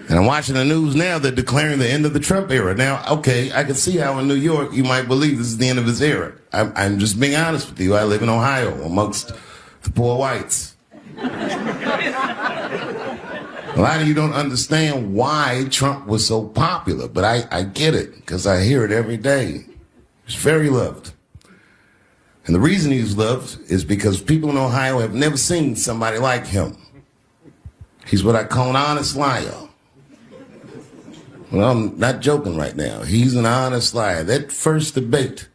A: And I'm watching the news now, they're declaring the end of the Trump era. Now, okay, I can see how in New York you might believe this is the end of his era. I'm just being honest with you. I live in Ohio amongst the poor whites. A lot of you don't understand why Trump was so popular, but I get it, because I hear it every day. He's very loved. And the reason he's loved is because people in Ohio have never seen somebody like him. He's what I call an honest liar. Well, I'm not joking right now. He's an honest liar. That first debate,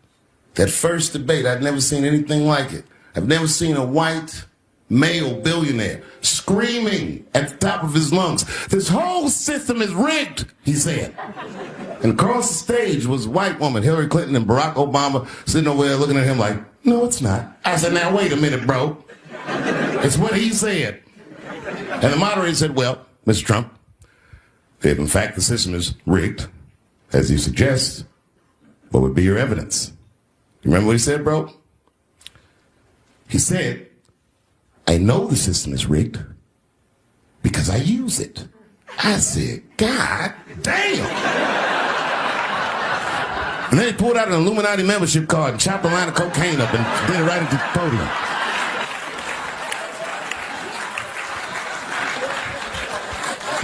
A: I'd never seen anything like it. I've never seen a white male billionaire screaming at the top of his lungs, "This whole system is rigged," he said. And across the stage was a white woman, Hillary Clinton and Barack Obama, sitting over there looking at him like, "No, it's not." I said, "Now, wait a minute, bro. It's what he said." And the moderator said, "Well, Mr. Trump, if in fact the system is rigged, as you suggest, what would be your evidence?" You remember what he said, bro? He said, "I know the system is rigged because I use it." I said, "God damn." And then he pulled out an Illuminati membership card and chopped a line of cocaine up and did it right into the podium.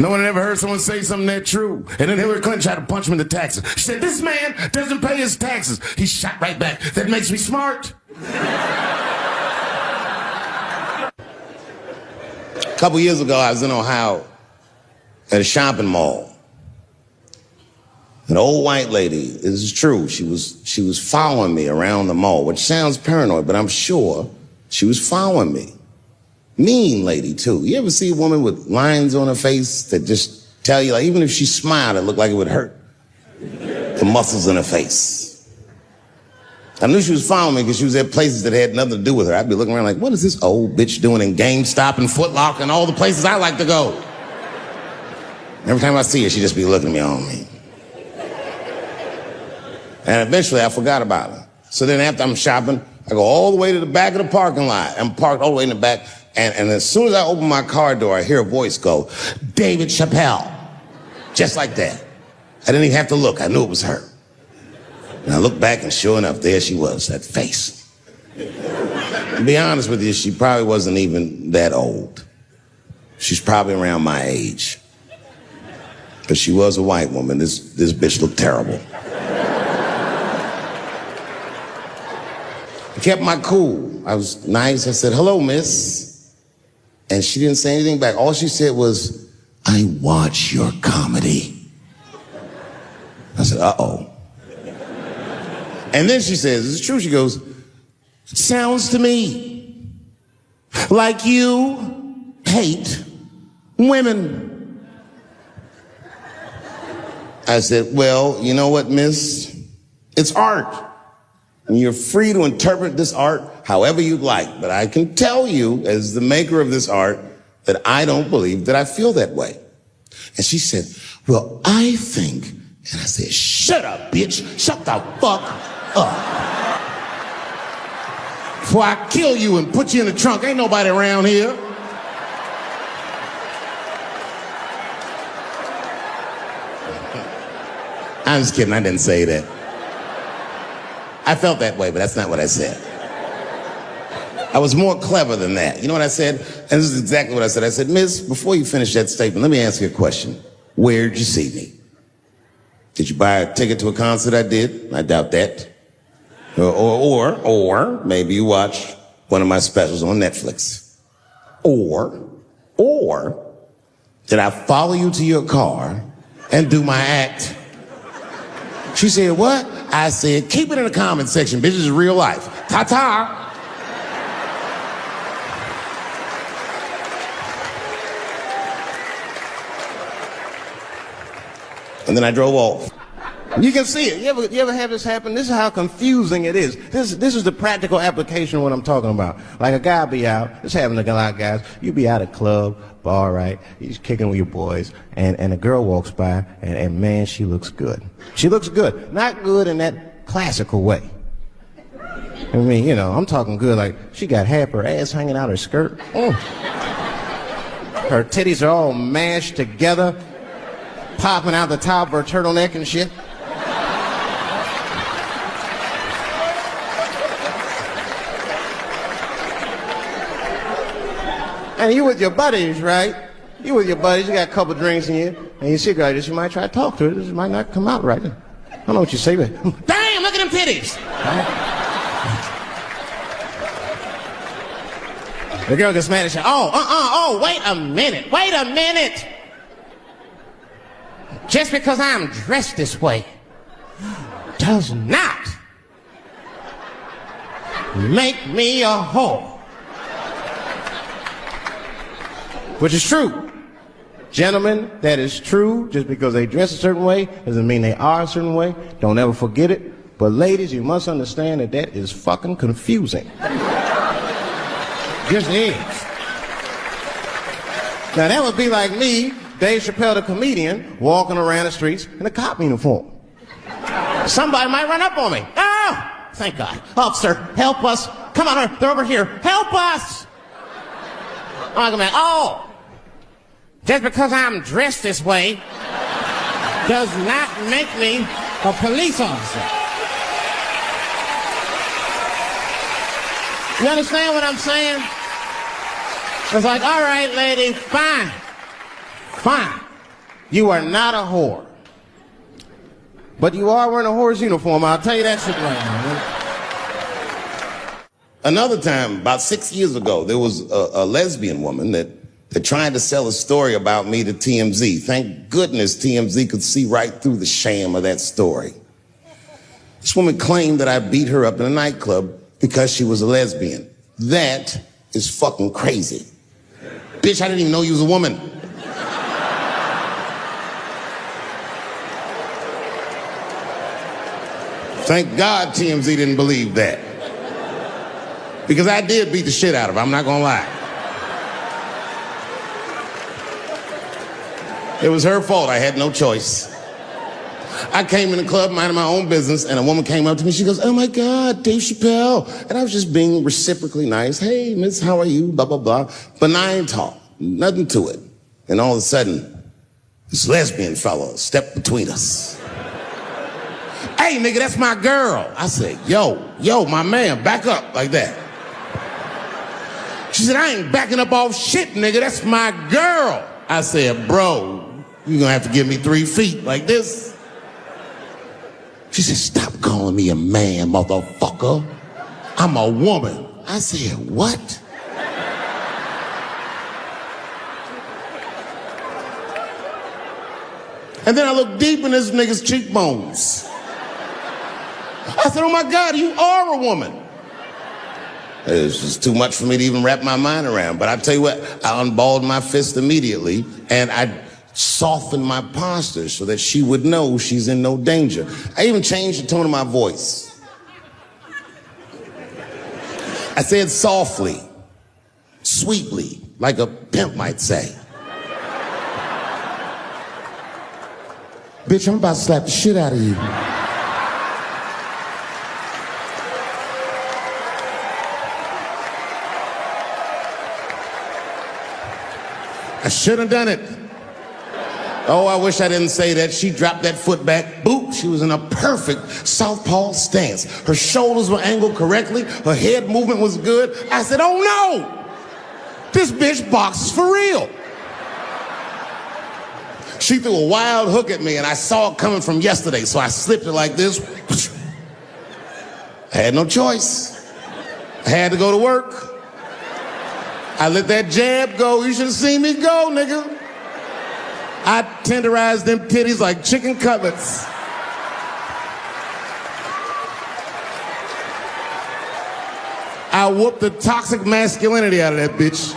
A: No one had ever heard someone say something that true. And then Hillary Clinton tried to punch him in the taxes. She said, "This man doesn't pay his taxes." He shot right back. "That makes me smart." A couple years ago, I was in Ohio at a shopping mall. An old white lady, this is true, she was following me around the mall, which sounds paranoid, but I'm sure she was following me. Mean lady, too. You ever see a woman with lines on her face that just tell you, like, even if she smiled, it looked like it would hurt? The muscles in her face. I knew she was following me because she was at places that had nothing to do with her. I'd be looking around like, what is this old bitch doing in GameStop and Foot Locker and all the places I like to go? Every time I see her, she'd just be looking at me on me. And eventually I forgot about her. So then after I'm shopping, I go all the way to the back of the parking lot. I'm parked all the way in the back. And as soon as I open my car door, I hear a voice go, David Chappelle. Just like that. I didn't even have to look. I knew it was her. And I looked back, and sure enough, there she was, that face. To be honest with you, she probably wasn't even that old. She's probably around my age. But she was a white woman. This bitch looked terrible. I kept my cool. I was nice. I said, hello, miss. And she didn't say anything back. All she said was, I watch your comedy. I said, uh-oh. And then she says, it's true. She goes, it sounds to me like you hate women. I said, well, you know what, miss? It's art. And you're free to interpret this art however you'd like. But I can tell you, as the maker of this art, that I don't believe that I feel that way. And she said, well, I think. And I said, shut up, bitch. Shut the fuck up. Before I kill you and put you in the trunk. Ain't nobody around here. I'm just kidding. I didn't say that. I felt that way, but that's not what I said. I was more clever than that. You know what I said? And this is exactly what I said. I said, miss, before you finish that statement, let me ask you a question. Where'd you see me? Did you buy a ticket to a concert I did? I doubt that. Or maybe you watched one of my specials on Netflix. Or did I follow you to your car and do my act? She said, what? I said, keep it in the comment section, bitch. This is real life. Ta-ta. And then I drove off.
C: You can see it. You ever have this happen? This is how confusing it is. This is the practical application of what I'm talking about. Like a guy be out, this happens to a lot of guys, you be out at a club, bar, right? He's kicking with your boys, and a girl walks by, and man, she looks good. She looks good. Not good in that classical way. I mean, you know, I'm talking good like she got half her ass hanging out her skirt. Her titties are all mashed together, popping out the top of her turtleneck and shit. And you with your buddies, right? You with your buddies, you got a couple drinks in you, and you see a girl, you might try to talk to her. This might not come out right. I don't know what you say, but damn, look at them titties. The girl gets mad and says, wait a minute. Just because I'm dressed this way does not make me a whore. Which is true. Gentlemen, that is true. Just because they dress a certain way doesn't mean they are a certain way. Don't ever forget it. But ladies, you must understand that that is fucking confusing. Just is. Now that would be like me, Dave Chappelle the comedian, walking around the streets in a cop uniform. Somebody might run up on me. Oh, thank God. Officer, help us. Come on, they're over here. Help us. I'm like, oh, just because I'm dressed this way does not make me a police officer. You understand what I'm saying? It's like, all right, lady, fine. You are not a whore. But you are wearing a whore's uniform, I'll tell you that shit right now.
A: Another time, about 6 years ago, there was a lesbian woman that They're trying to sell a story about me to TMZ. Thank goodness TMZ could see right through the sham of that story. This woman claimed that I beat her up in a nightclub because she was a lesbian. That is fucking crazy. Bitch, I didn't even know you was a woman. Thank God TMZ didn't believe that. Because I did beat the shit out of her, I'm not gonna lie. It was her fault, I had no choice. I came in the club minding my own business, and a woman came up to me, she goes, "Oh my God, Dave Chappelle." And I was just being reciprocally nice. "Hey, miss, how are you?" Blah, blah, blah. Benign talk, nothing to it. And all of a sudden, this lesbian fellow stepped between us. "Hey, nigga, that's my girl." I said, yo, my man, back up like that. She said, "I ain't backing up off shit, nigga, that's my girl." I said, "Bro, you're gonna have to give me 3 feet like this." She said, "Stop calling me a man, motherfucker. I'm a woman." I said, "What?" And then I looked deep in this nigga's cheekbones. I said, "Oh my God, you are a woman." It's just too much for me to even wrap my mind around. But I tell you what, I unballed my fist immediately, and I softened my posture so that she would know she's in no danger. I even changed the tone of my voice. I said softly, sweetly, like a pimp might say. "Bitch, I'm about to slap the shit out of you." I shouldn't have done it. Oh, I wish I didn't say that. She dropped that foot back. Boop. She was in a perfect southpaw stance. Her shoulders were angled correctly. Her head movement was good. I said, "Oh no! This bitch boxes for real." She threw a wild hook at me, and I saw it coming from yesterday, so I slipped it like this. I had no choice. I had to go to work. I let that jab go. You should have seen me go, nigga. I tenderized them titties like chicken cutlets. I whooped the toxic masculinity out of that bitch.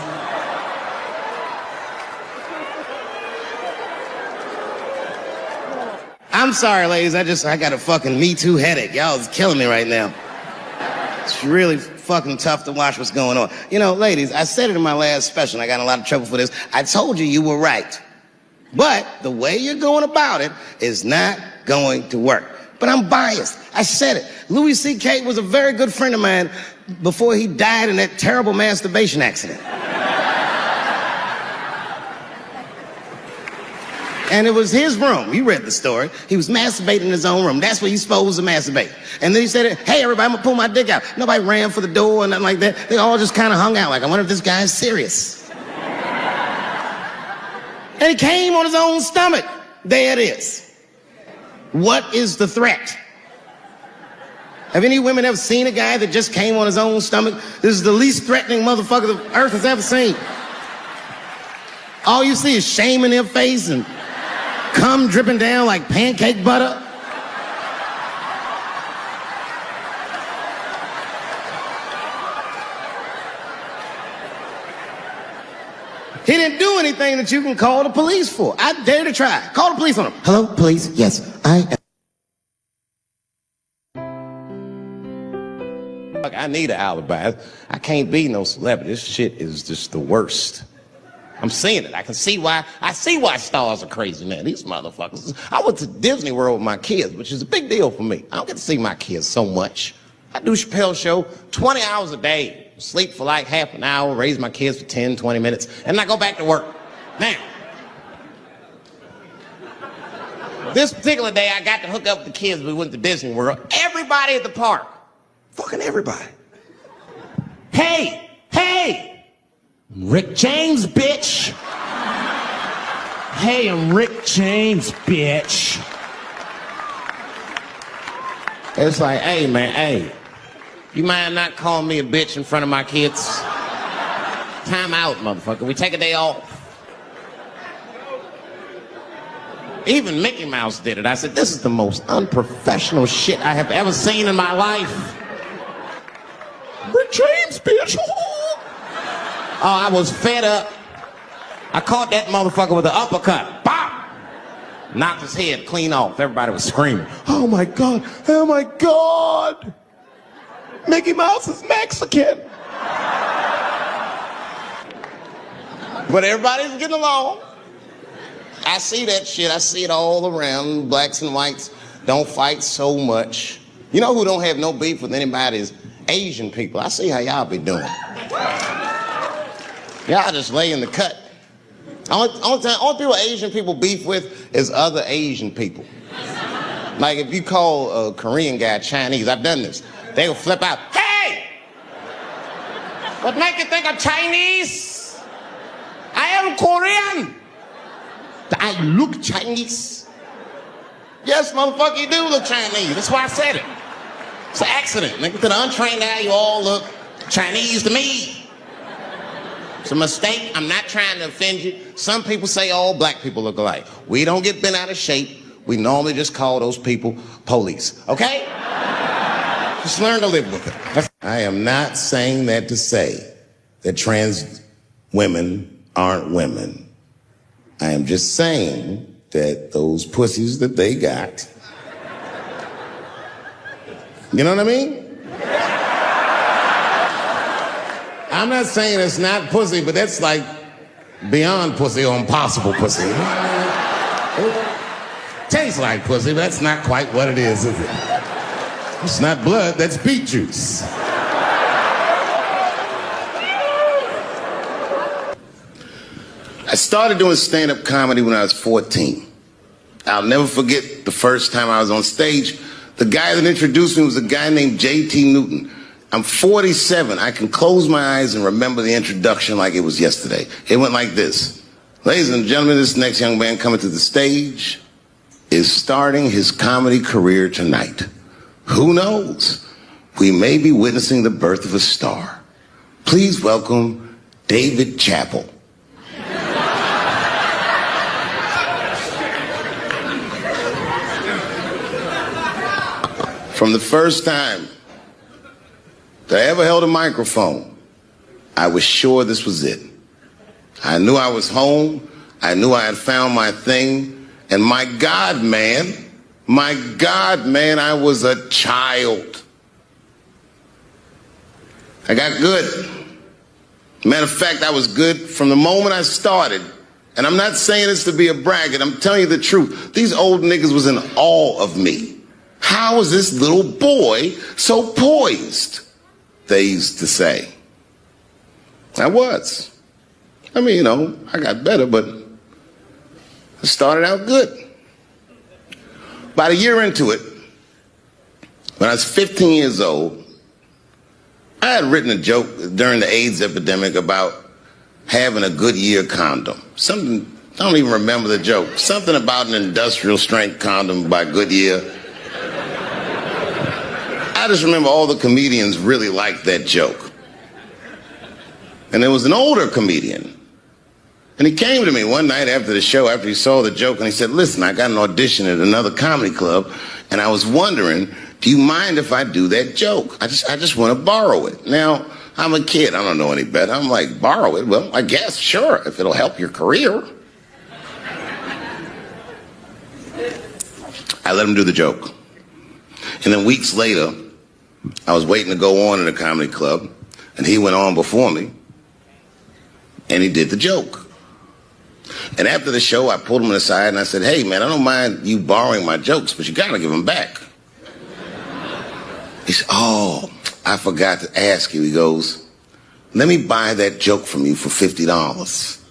C: I'm sorry, ladies. I got a fucking Me Too headache. Y'all is killing me right now. It's really fucking tough to watch what's going on. You know, ladies, I said it in my last special, and I got in a lot of trouble for this. I told you were right. But the way you're going about it is not going to work. But I'm biased. I said it. Louis C.K. was a very good friend of mine before he died in that terrible masturbation accident. And it was his room. You read the story. He was masturbating in his own room. That's where you're supposed to masturbate. And then he said, "Hey, everybody, I'm gonna pull my dick out." Nobody ran for the door or nothing like that. They all just kind of hung out like, I wonder if this guy's serious. And he came on his own stomach. There it is. What is the threat? Have any women ever seen a guy that just came on his own stomach? This is the least threatening motherfucker the earth has ever seen. All you see is shame in their face and cum dripping down like pancake butter. He didn't do anything that you can call the police for. I dare to try. Call the police on him. "Hello, police? Yes, I am."
A: Look, I need an alibi. I can't be no celebrity. This shit is just the worst. I'm seeing it. I see why stars are crazy, man. These motherfuckers. I went to Disney World with my kids, which is a big deal for me. I don't get to see my kids so much. I do Chappelle show 20 hours a day, sleep for like half an hour, raise my kids for 10, 20 minutes, and I go back to work. Now, this particular day, I got to hook up with the kids. We went to Disney World. Everybody at the park, fucking everybody. Hey, Rick James, bitch.
D: Hey, I'm Rick James, bitch.
A: It's like, hey, man, hey. You mind not calling me a bitch in front of my kids?
C: time out, motherfucker. We take a day off. Even Mickey Mouse did it. I said, this is the most unprofessional shit I have ever seen in my life. Rick James, bitch. Oh, I was fed up. I caught that motherfucker with an uppercut. Bop! Knocked his head clean off. Everybody was screaming. Oh my God, oh my God. Mickey Mouse is Mexican. But everybody's getting along. I see that shit. I see it all around. Blacks and whites don't fight so much. You know who don't have no beef with anybody is Asian people. I see how y'all be doing. Y'all just lay in the cut. Only people Asian people beef with is other Asian people. Like if you call a Korean guy Chinese, I've done this. They will flip out. Hey! What make you think I'm Chinese? I am Korean. I look Chinese. Yes, motherfucker, you do look Chinese. That's why I said it. It's an accident. Nigga, to the untrained eye, you all look Chinese to me. It's a mistake. I'm not trying to offend you. Some people say all black people look alike. We don't get bent out of shape. We normally just call those people police. Okay? Just learn to live with it. I am not saying that to say that trans women aren't women. I am just saying that those pussies that they got, you know what I mean? I'm not saying it's not pussy, but that's like beyond pussy or impossible pussy. Tastes like pussy, but that's not quite what it is it? It's not blood, that's beet juice.
A: I started doing stand-up comedy when I was 14. I'll never forget the first time I was on stage. The guy that introduced me was a guy named J.T. Newton. I'm 47. I can close my eyes and remember the introduction like it was yesterday. It went like this. Ladies and gentlemen, this next young man coming to the stage is starting his comedy career tonight. Who knows? We may be witnessing the birth of a star. Please welcome Dave Chappelle. From the first time that I ever held a microphone, I was sure this was it. I knew I was home. I knew I had found my thing. And my God, man, I was a child. I got good. Matter of fact, I was good from the moment I started. And I'm not saying this to be a braggart. I'm telling you the truth. These old niggas was in awe of me. How is this little boy so poised? They used to say. I was. I mean, you know, I got better, but I started out good. About a year into it, when I was 15 years old, I had written a joke during the AIDS epidemic about having a Goodyear condom. Something, I don't even remember the joke. Something about an industrial strength condom by Goodyear. I just remember all the comedians really liked that joke. And there was an older comedian. And he came to me one night after the show, after he saw the joke, and he said, listen, I got an audition at another comedy club, and I was wondering, do you mind if I do that joke? I just want to borrow it. Now, I'm a kid. I don't know any better. I'm like, borrow it? Well, I guess, sure, if it'll help your career. I let him do the joke. And then weeks later, I was waiting to go on in a comedy club, and he went on before me, and he did the joke. And after the show, I pulled him aside and I said, hey, man, I don't mind you borrowing my jokes, but you got to give them back. He said, oh, I forgot to ask you. He goes, let me buy that joke from you for $50.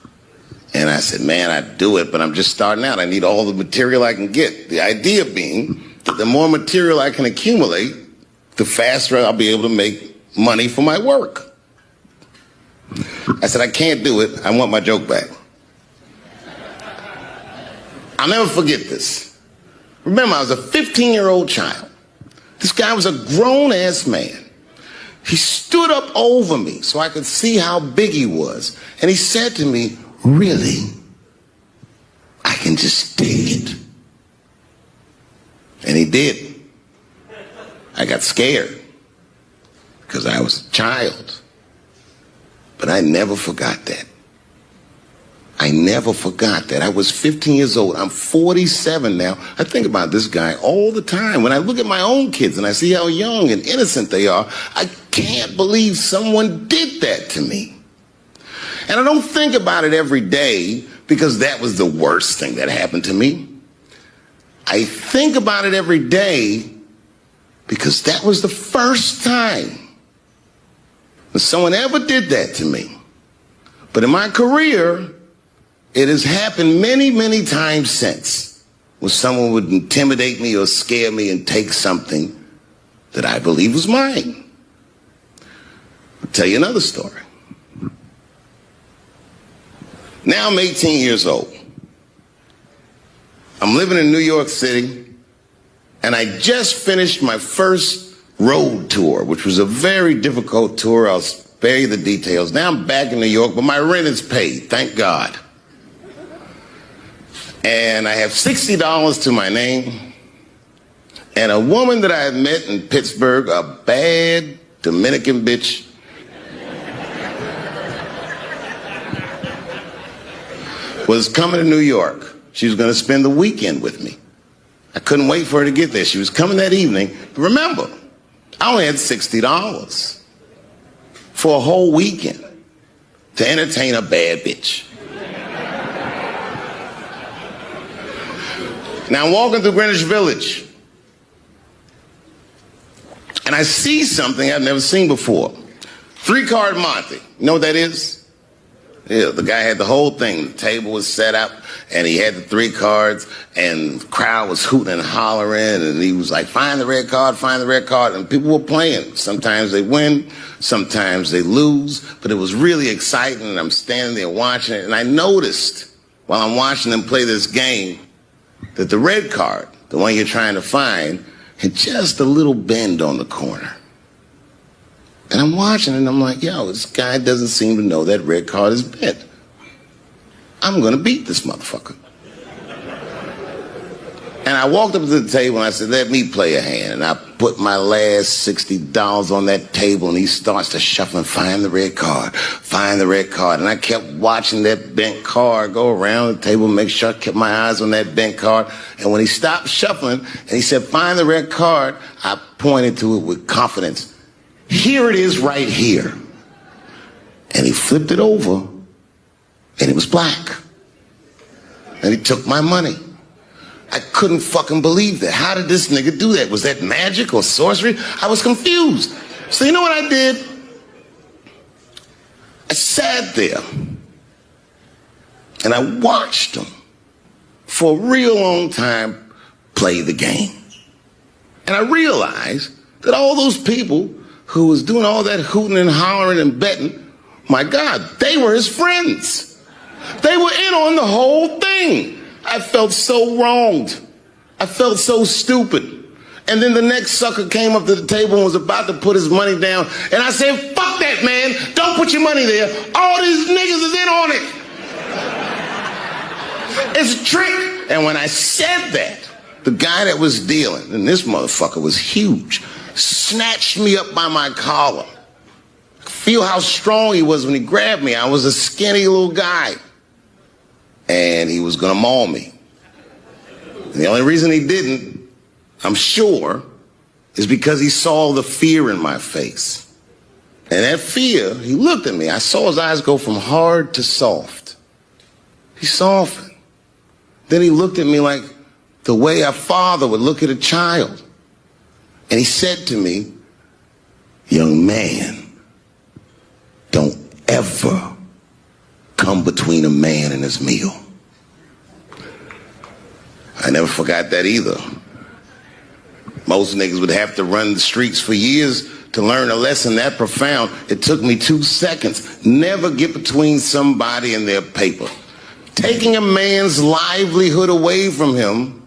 A: And I said, man, I'd do it, but I'm just starting out. I need all the material I can get. The idea being that the more material I can accumulate, the faster I'll be able to make money for my work. I said, I can't do it. I want my joke back. I'll never forget this. Remember, I was a 15-year-old child. This guy was a grown-ass man. He stood up over me so I could see how big he was. And he said to me, really? I can just take it. And he did. I got scared because I was a child. But I never forgot that. I never forgot that. I was 15 years old. I'm 47 now. I think about this guy all the time. When I look at my own kids and I see how young and innocent they are, I can't believe someone did that to me. And I don't think about it every day because that was the worst thing that happened to me. I think about it every day because that was the first time that someone ever did that to me. But in my career, it has happened many, many times since, when someone would intimidate me or scare me and take something that I believe was mine. I'll tell you another story. Now I'm 18 years old. I'm living in New York City, and I just finished my first road tour, which was a very difficult tour. I'll spare you the details. Now I'm back in New York, but my rent is paid, thank God. And I have $60 to my name. And a woman that I had met in Pittsburgh, a bad Dominican bitch, was coming to New York. She was going to spend the weekend with me. I couldn't wait for her to get there. She was coming that evening. But remember, I only had $60 for a whole weekend to entertain a bad bitch. Now I'm walking through Greenwich Village, and I see something I've never seen before. 3-card Monte. You know what that is? Yeah, the guy had the whole thing. The table was set up, and he had the 3 cards, and the crowd was hooting and hollering, and he was like, find the red card, find the red card, and people were playing. Sometimes they win, sometimes they lose, but it was really exciting, and I'm standing there watching it, and I noticed while I'm watching them play this game that the red card, the one you're trying to find, had just a little bend on the corner. And I'm watching it, and I'm like, yo, this guy doesn't seem to know that red card is bent. I'm going to beat this motherfucker. And I walked up to the table, and I said, let me play a hand. And I put my last $60 on that table, and he starts to shuffle and find the red card, find the red card. And I kept watching that bent card go around the table, make sure I kept my eyes on that bent card. And when he stopped shuffling, and he said, find the red card, I pointed to it with confidence. Here it is right here. And he flipped it over, and it was black. And he took my money. I couldn't fucking believe that. How did this nigga do that? Was that magic or sorcery? I was confused. So you know what I did? I sat there and I watched him for a real long time play the game. And I realized that all those people who was doing all that hooting and hollering and betting, my God, they were his friends. They were in on the whole thing. I felt so wronged. I felt so stupid. And then the next sucker came up to the table and was about to put his money down. And I said, fuck that, man. Don't put your money there. All these niggas is in on it. It's a trick. And when I said that, the guy that was dealing, and this motherfucker was huge, snatched me up by my collar. Feel how strong he was when he grabbed me. I was a skinny little guy. And he was going to maul me. And the only reason he didn't, I'm sure, is because he saw the fear in my face. And that fear, he looked at me. I saw his eyes go from hard to soft. He softened. Then he looked at me like the way a father would look at a child. And he said to me, young man, don't ever come between a man and his meal. I never forgot that either. Most niggas would have to run the streets for years to learn a lesson that profound. It took me 2 seconds. Never get between somebody and their paper. Taking a man's livelihood away from him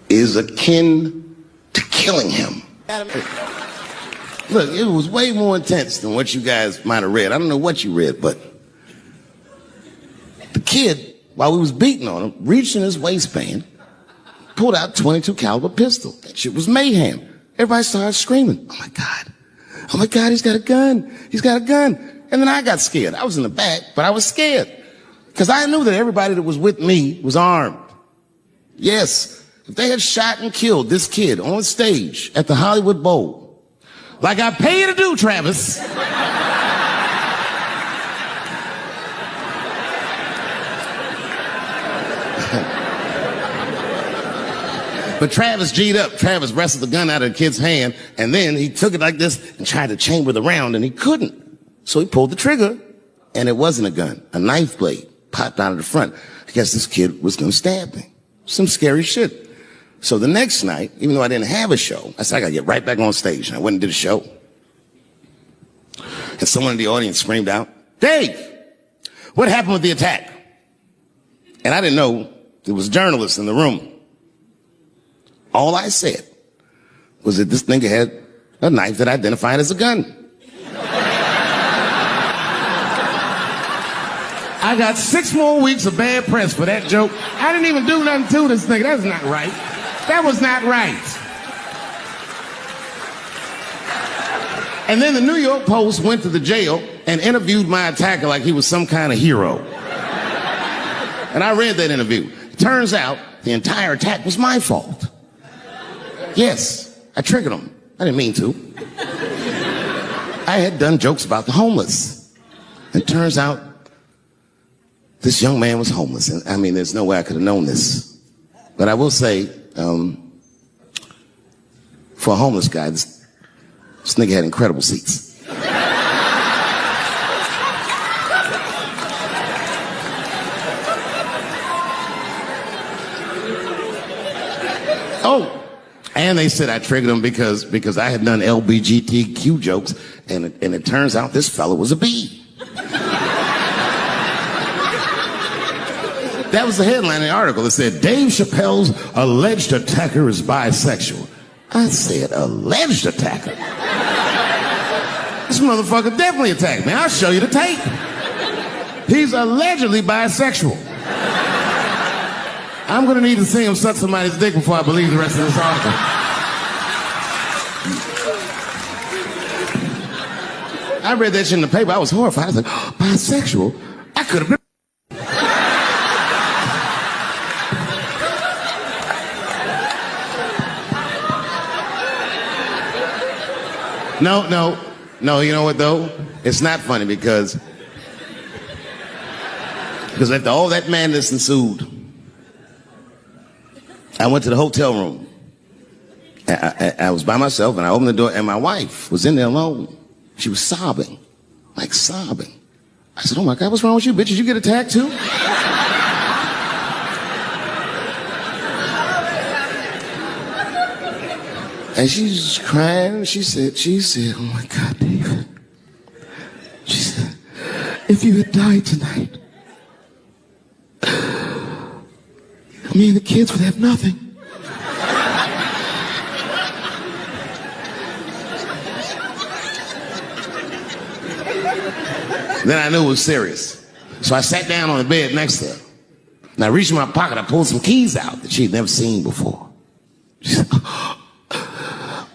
A: is akin to killing him. Look, it was way more intense than what you guys might have read. I don't know what you read, but the kid, while we was beating on him, reached in his waistband, pulled out a .22 caliber pistol. That shit was mayhem. Everybody started screaming, oh my God, he's got a gun. He's got a gun. And then I got scared. I was in the back, but I was scared because I knew that everybody that was with me was armed. Yes, if they had shot and killed this kid on stage at the Hollywood Bowl, like I pay you to do, Travis. But Travis G'd up. Travis wrestled the gun out of the kid's hand, and then he took it like this and tried to chamber the round, and he couldn't. So he pulled the trigger, and it wasn't a gun. A knife blade popped out of the front. I guess this kid was going to stab me. Some scary shit. So the next night, even though I didn't have a show, I said, I got to get right back on stage. And I went and did a show. And someone in the audience screamed out, Dave, what happened with the attack? And I didn't know there was journalists in the room. All I said was that this nigga had a knife that identified as a gun. I got 6 more weeks of bad press for that joke. I didn't even do nothing to this nigga. That's not right. That was not right. And then the New York Post went to the jail and interviewed my attacker like he was some kind of hero. And I read that interview. It turns out the entire attack was my fault. Yes, I triggered him. I didn't mean to. I had done jokes about the homeless. It turns out this young man was homeless. And I mean, there's no way I could have known this. But I will say, for a homeless guy, this nigga had incredible seats. Oh, and they said I triggered him because I had done LBGTQ jokes, and it turns out this fella was a B. That was the headline in the article. It said, Dave Chappelle's alleged attacker is bisexual. I said, alleged attacker? This motherfucker definitely attacked me. I'll show you the tape. He's allegedly bisexual. I'm going to need to see him suck somebody's dick before I believe the rest of this article. I read that shit in the paper. I was horrified. I was like, oh, bisexual? I could have been. No, you know what though? It's not funny because after all that madness ensued, I went to the hotel room. I was by myself and I opened the door and my wife was in there alone. She was sobbing, like sobbing. I said, oh my God, what's wrong with you, bitch? Did you get attacked too? And she's crying. She said, oh my God, David. She said, if you had died tonight, me and the kids would have nothing. Then I knew it was serious. So I sat down on the bed next to her. And I reached in my pocket, I pulled some keys out that she'd never seen before. She said,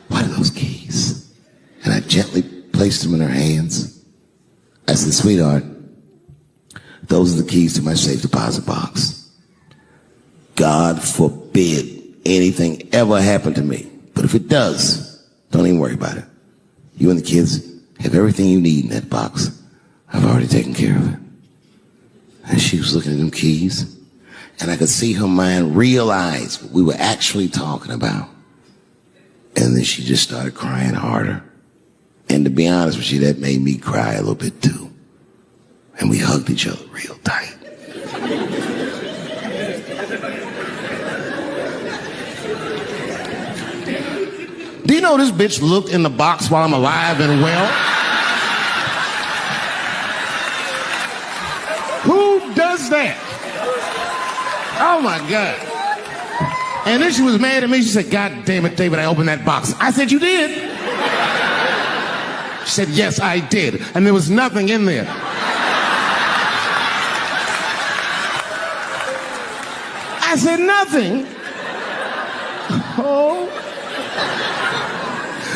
A: what are those keys? And I gently placed them in her hands. I said, sweetheart, those are the keys to my safe deposit box. God forbid anything ever happen to me. But if it does, don't even worry about it. You and the kids have everything you need in that box. I've already taken care of it. And she was looking at them keys, and I could see her mind realize what we were actually talking about. And then she just started crying harder. And to be honest with you, that made me cry a little bit too. And we hugged each other real tight. Do you know this bitch looked in the box while I'm alive and well? Who does that? Oh my God. And then she was mad at me. She said, God damn it, David, I opened that box. I said, you did.
B: said, yes, I did. And there was nothing in there. I said, nothing. Oh.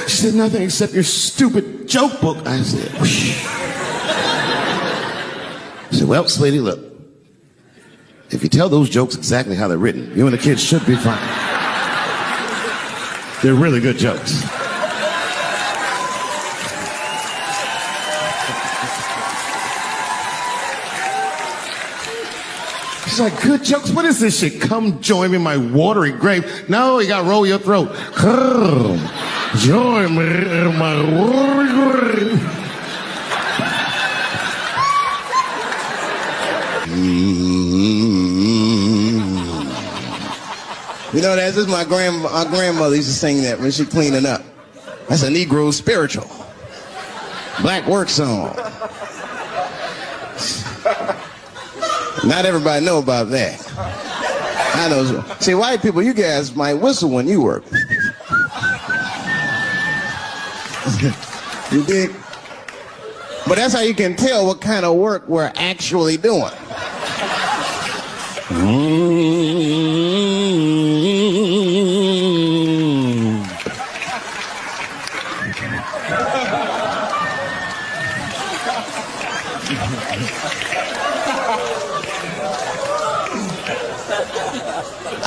B: She said, nothing except your stupid joke book. I said, whoosh. I said, well, sweetie, look. If you tell those jokes exactly how they're written, you and the kids should be fine. They're really good jokes. She's like, good jokes? What is this shit? Come join me in my watery grave. No, you gotta roll your throat. Join me in my watery grave.
C: You know, that's just our grandmother used to sing that when she cleaning up. That's a Negro spiritual. Black work song. Not everybody know about that. I know. See, white people, you guys might whistle when you work. You dig? But that's how you can tell what kind of work we're actually doing.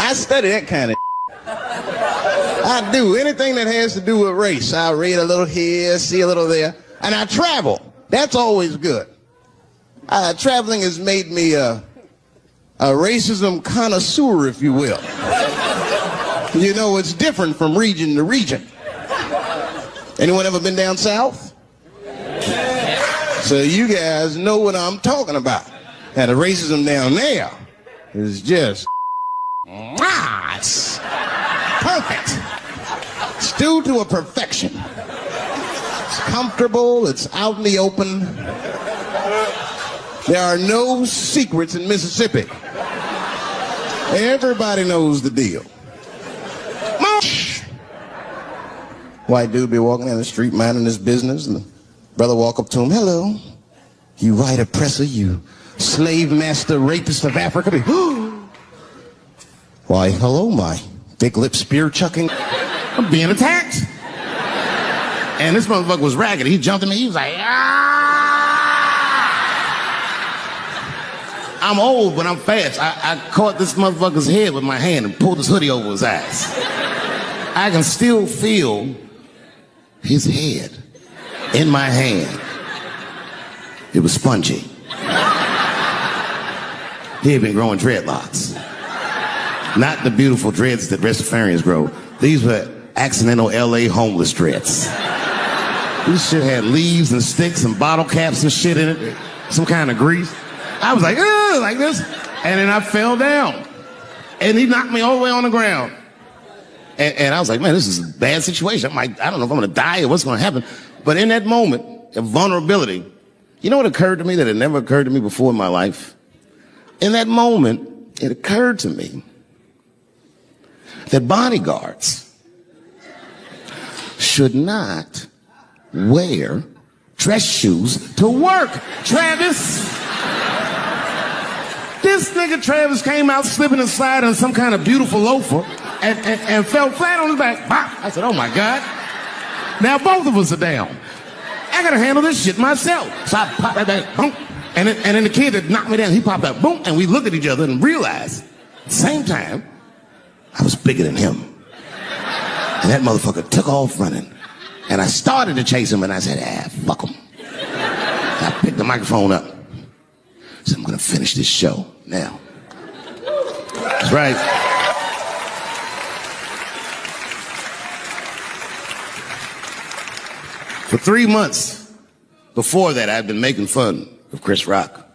C: I study that kind of I do. Anything that has to do with race. I read a little here, see a little there. And I travel. That's always good. Traveling has made me a racism connoisseur, if you will. You know, it's different from region to region. Anyone ever been down south? So you guys know what I'm talking about. And the racism down there is just it's perfect. It's due to a perfection. It's comfortable, it's out in the open. There are no secrets in Mississippi. Everybody knows the deal. White dude be walking down the street minding his business, and the brother walk up to him, hello, you white oppressor, you slave master rapist of Africa. Why, hello, my big lip spear chucking.
B: I'm being attacked. And this motherfucker was ragged. He jumped at me. He was like, ah! I'm old, but I'm fast. I caught this motherfucker's head with my hand and pulled his hoodie over his eyes. I can still feel his head in my hand. It was spongy. He had been growing dreadlocks. Not the beautiful dreads that Rastafarians grow. These were accidental LA homeless dreads. This shit had leaves and sticks and bottle caps and shit in it. Some kind of grease. I was like, ugh, like this. And then I fell down. And he knocked me all the way on the ground. And I was like, man, this is a bad situation. I'm like, I don't know if I'm going to die or what's going to happen. But in that moment of vulnerability, you know what occurred to me that had never occurred to me before in my life? In that moment, it occurred to me that bodyguards should not wear dress shoes to work. Travis. This nigga Travis came out slipping and sliding on some kind of beautiful loafer and fell flat on his back. Bop. I said, oh my God. Now both of us are down. I gotta handle this shit myself. So I popped that back, boom. And then the kid that knocked me down, he popped up, boom. And we looked at each other and realized at the same time, I was bigger than him. And that motherfucker took off running. And I started to chase him and I said, fuck him. And I picked the microphone up. I said, I'm gonna finish this show now. That's right. For 3 months before that, I'd been making fun of Chris Rock.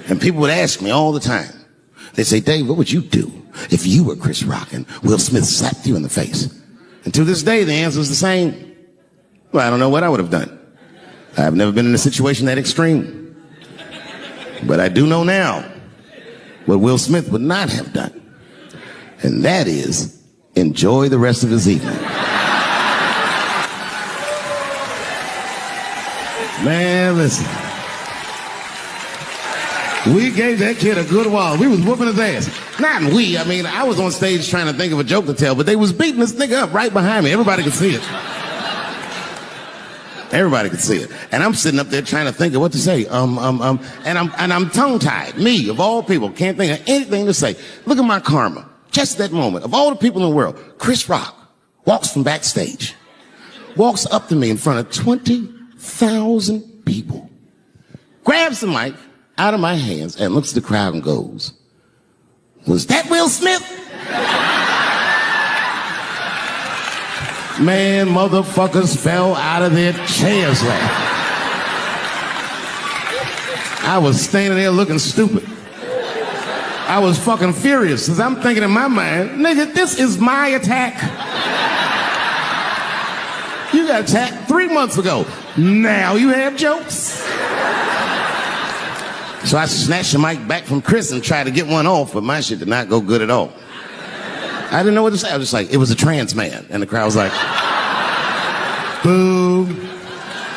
B: And people would ask me all the time. They'd say, Dave, what would you do if you were Chris Rock and Will Smith slapped you in the face? And to this day, the answer is the same. Well, I don't know what I would have done. I've never been in a situation that extreme. But I do know now what Will Smith would not have done. And that is enjoy the rest of his evening. Man, listen. We gave that kid a good wall. We was whooping his ass. Not we. I mean, I was on stage trying to think of a joke to tell, but they was beating this nigga up right behind me. Everybody could see it. Everybody could see it. And I'm sitting up there trying to think of what to say. And I'm tongue-tied. Me, of all people, can't think of anything to say. Look at my karma. Just that moment. Of all the people in the world, Chris Rock walks from backstage, walks up to me in front of 20,000 people, grabs the mic out of my hands and looks at the crowd and goes, "Was that Will Smith?" Man, motherfuckers fell out of their chairs laughing. I was standing there looking stupid. I was fucking furious because I'm thinking in my mind, nigga, this is my attack. You got attacked 3 months ago. Now you have jokes. So I snatched the mic back from Chris and tried to get one off, but my shit did not go good at all. I didn't know what to say. I was just like, it was a trans man. And the crowd was like, boo.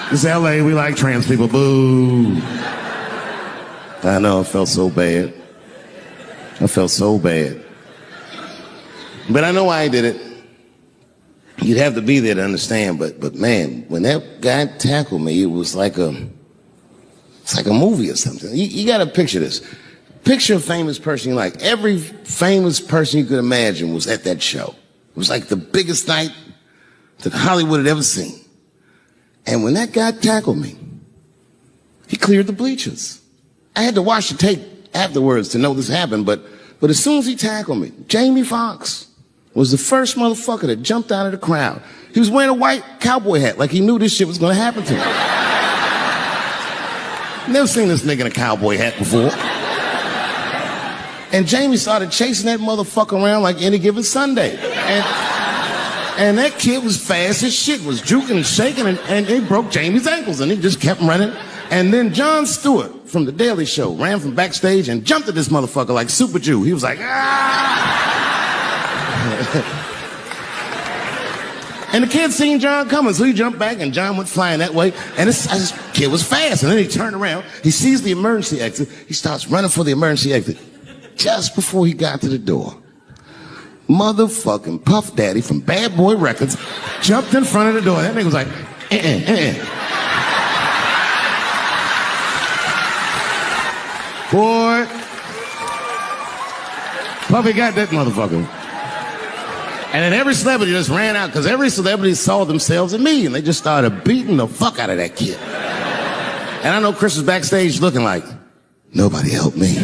B: It's LA, we like trans people, boo. I know, I felt so bad. I felt so bad. But I know why I did it. You'd have to be there to understand, but man, when that guy tackled me, it was like it's like a movie or something. You gotta picture this. Picture a famous person you like. Every famous person you could imagine was at that show. It was like the biggest night that Hollywood had ever seen. And when that guy tackled me, he cleared the bleachers. I had to watch the tape afterwards to know this happened, but as soon as he tackled me, Jamie Foxx was the first motherfucker that jumped out of the crowd. He was wearing a white cowboy hat like he knew this shit was gonna happen to him. Never seen this nigga in a cowboy hat before. And Jamie started chasing that motherfucker around like any given Sunday. And that kid was fast as shit, was juking and shaking, and he broke Jamie's ankles, and he just kept running. And then Jon Stewart from The Daily Show ran from backstage and jumped at this motherfucker like Super Jew. He was like, ah! And the kid seen John coming, so he jumped back, and John went flying that way. And this kid was fast. And then he turned around. He sees the emergency exit. He starts running for the emergency exit. Just before he got to the door, motherfucking Puff Daddy from Bad Boy Records jumped in front of the door. That nigga was like, Boy, Puffy got that motherfucker. And then every celebrity just ran out because every celebrity saw themselves in me, and they just started beating the fuck out of that kid. And I know Chris was backstage looking like, nobody helped me.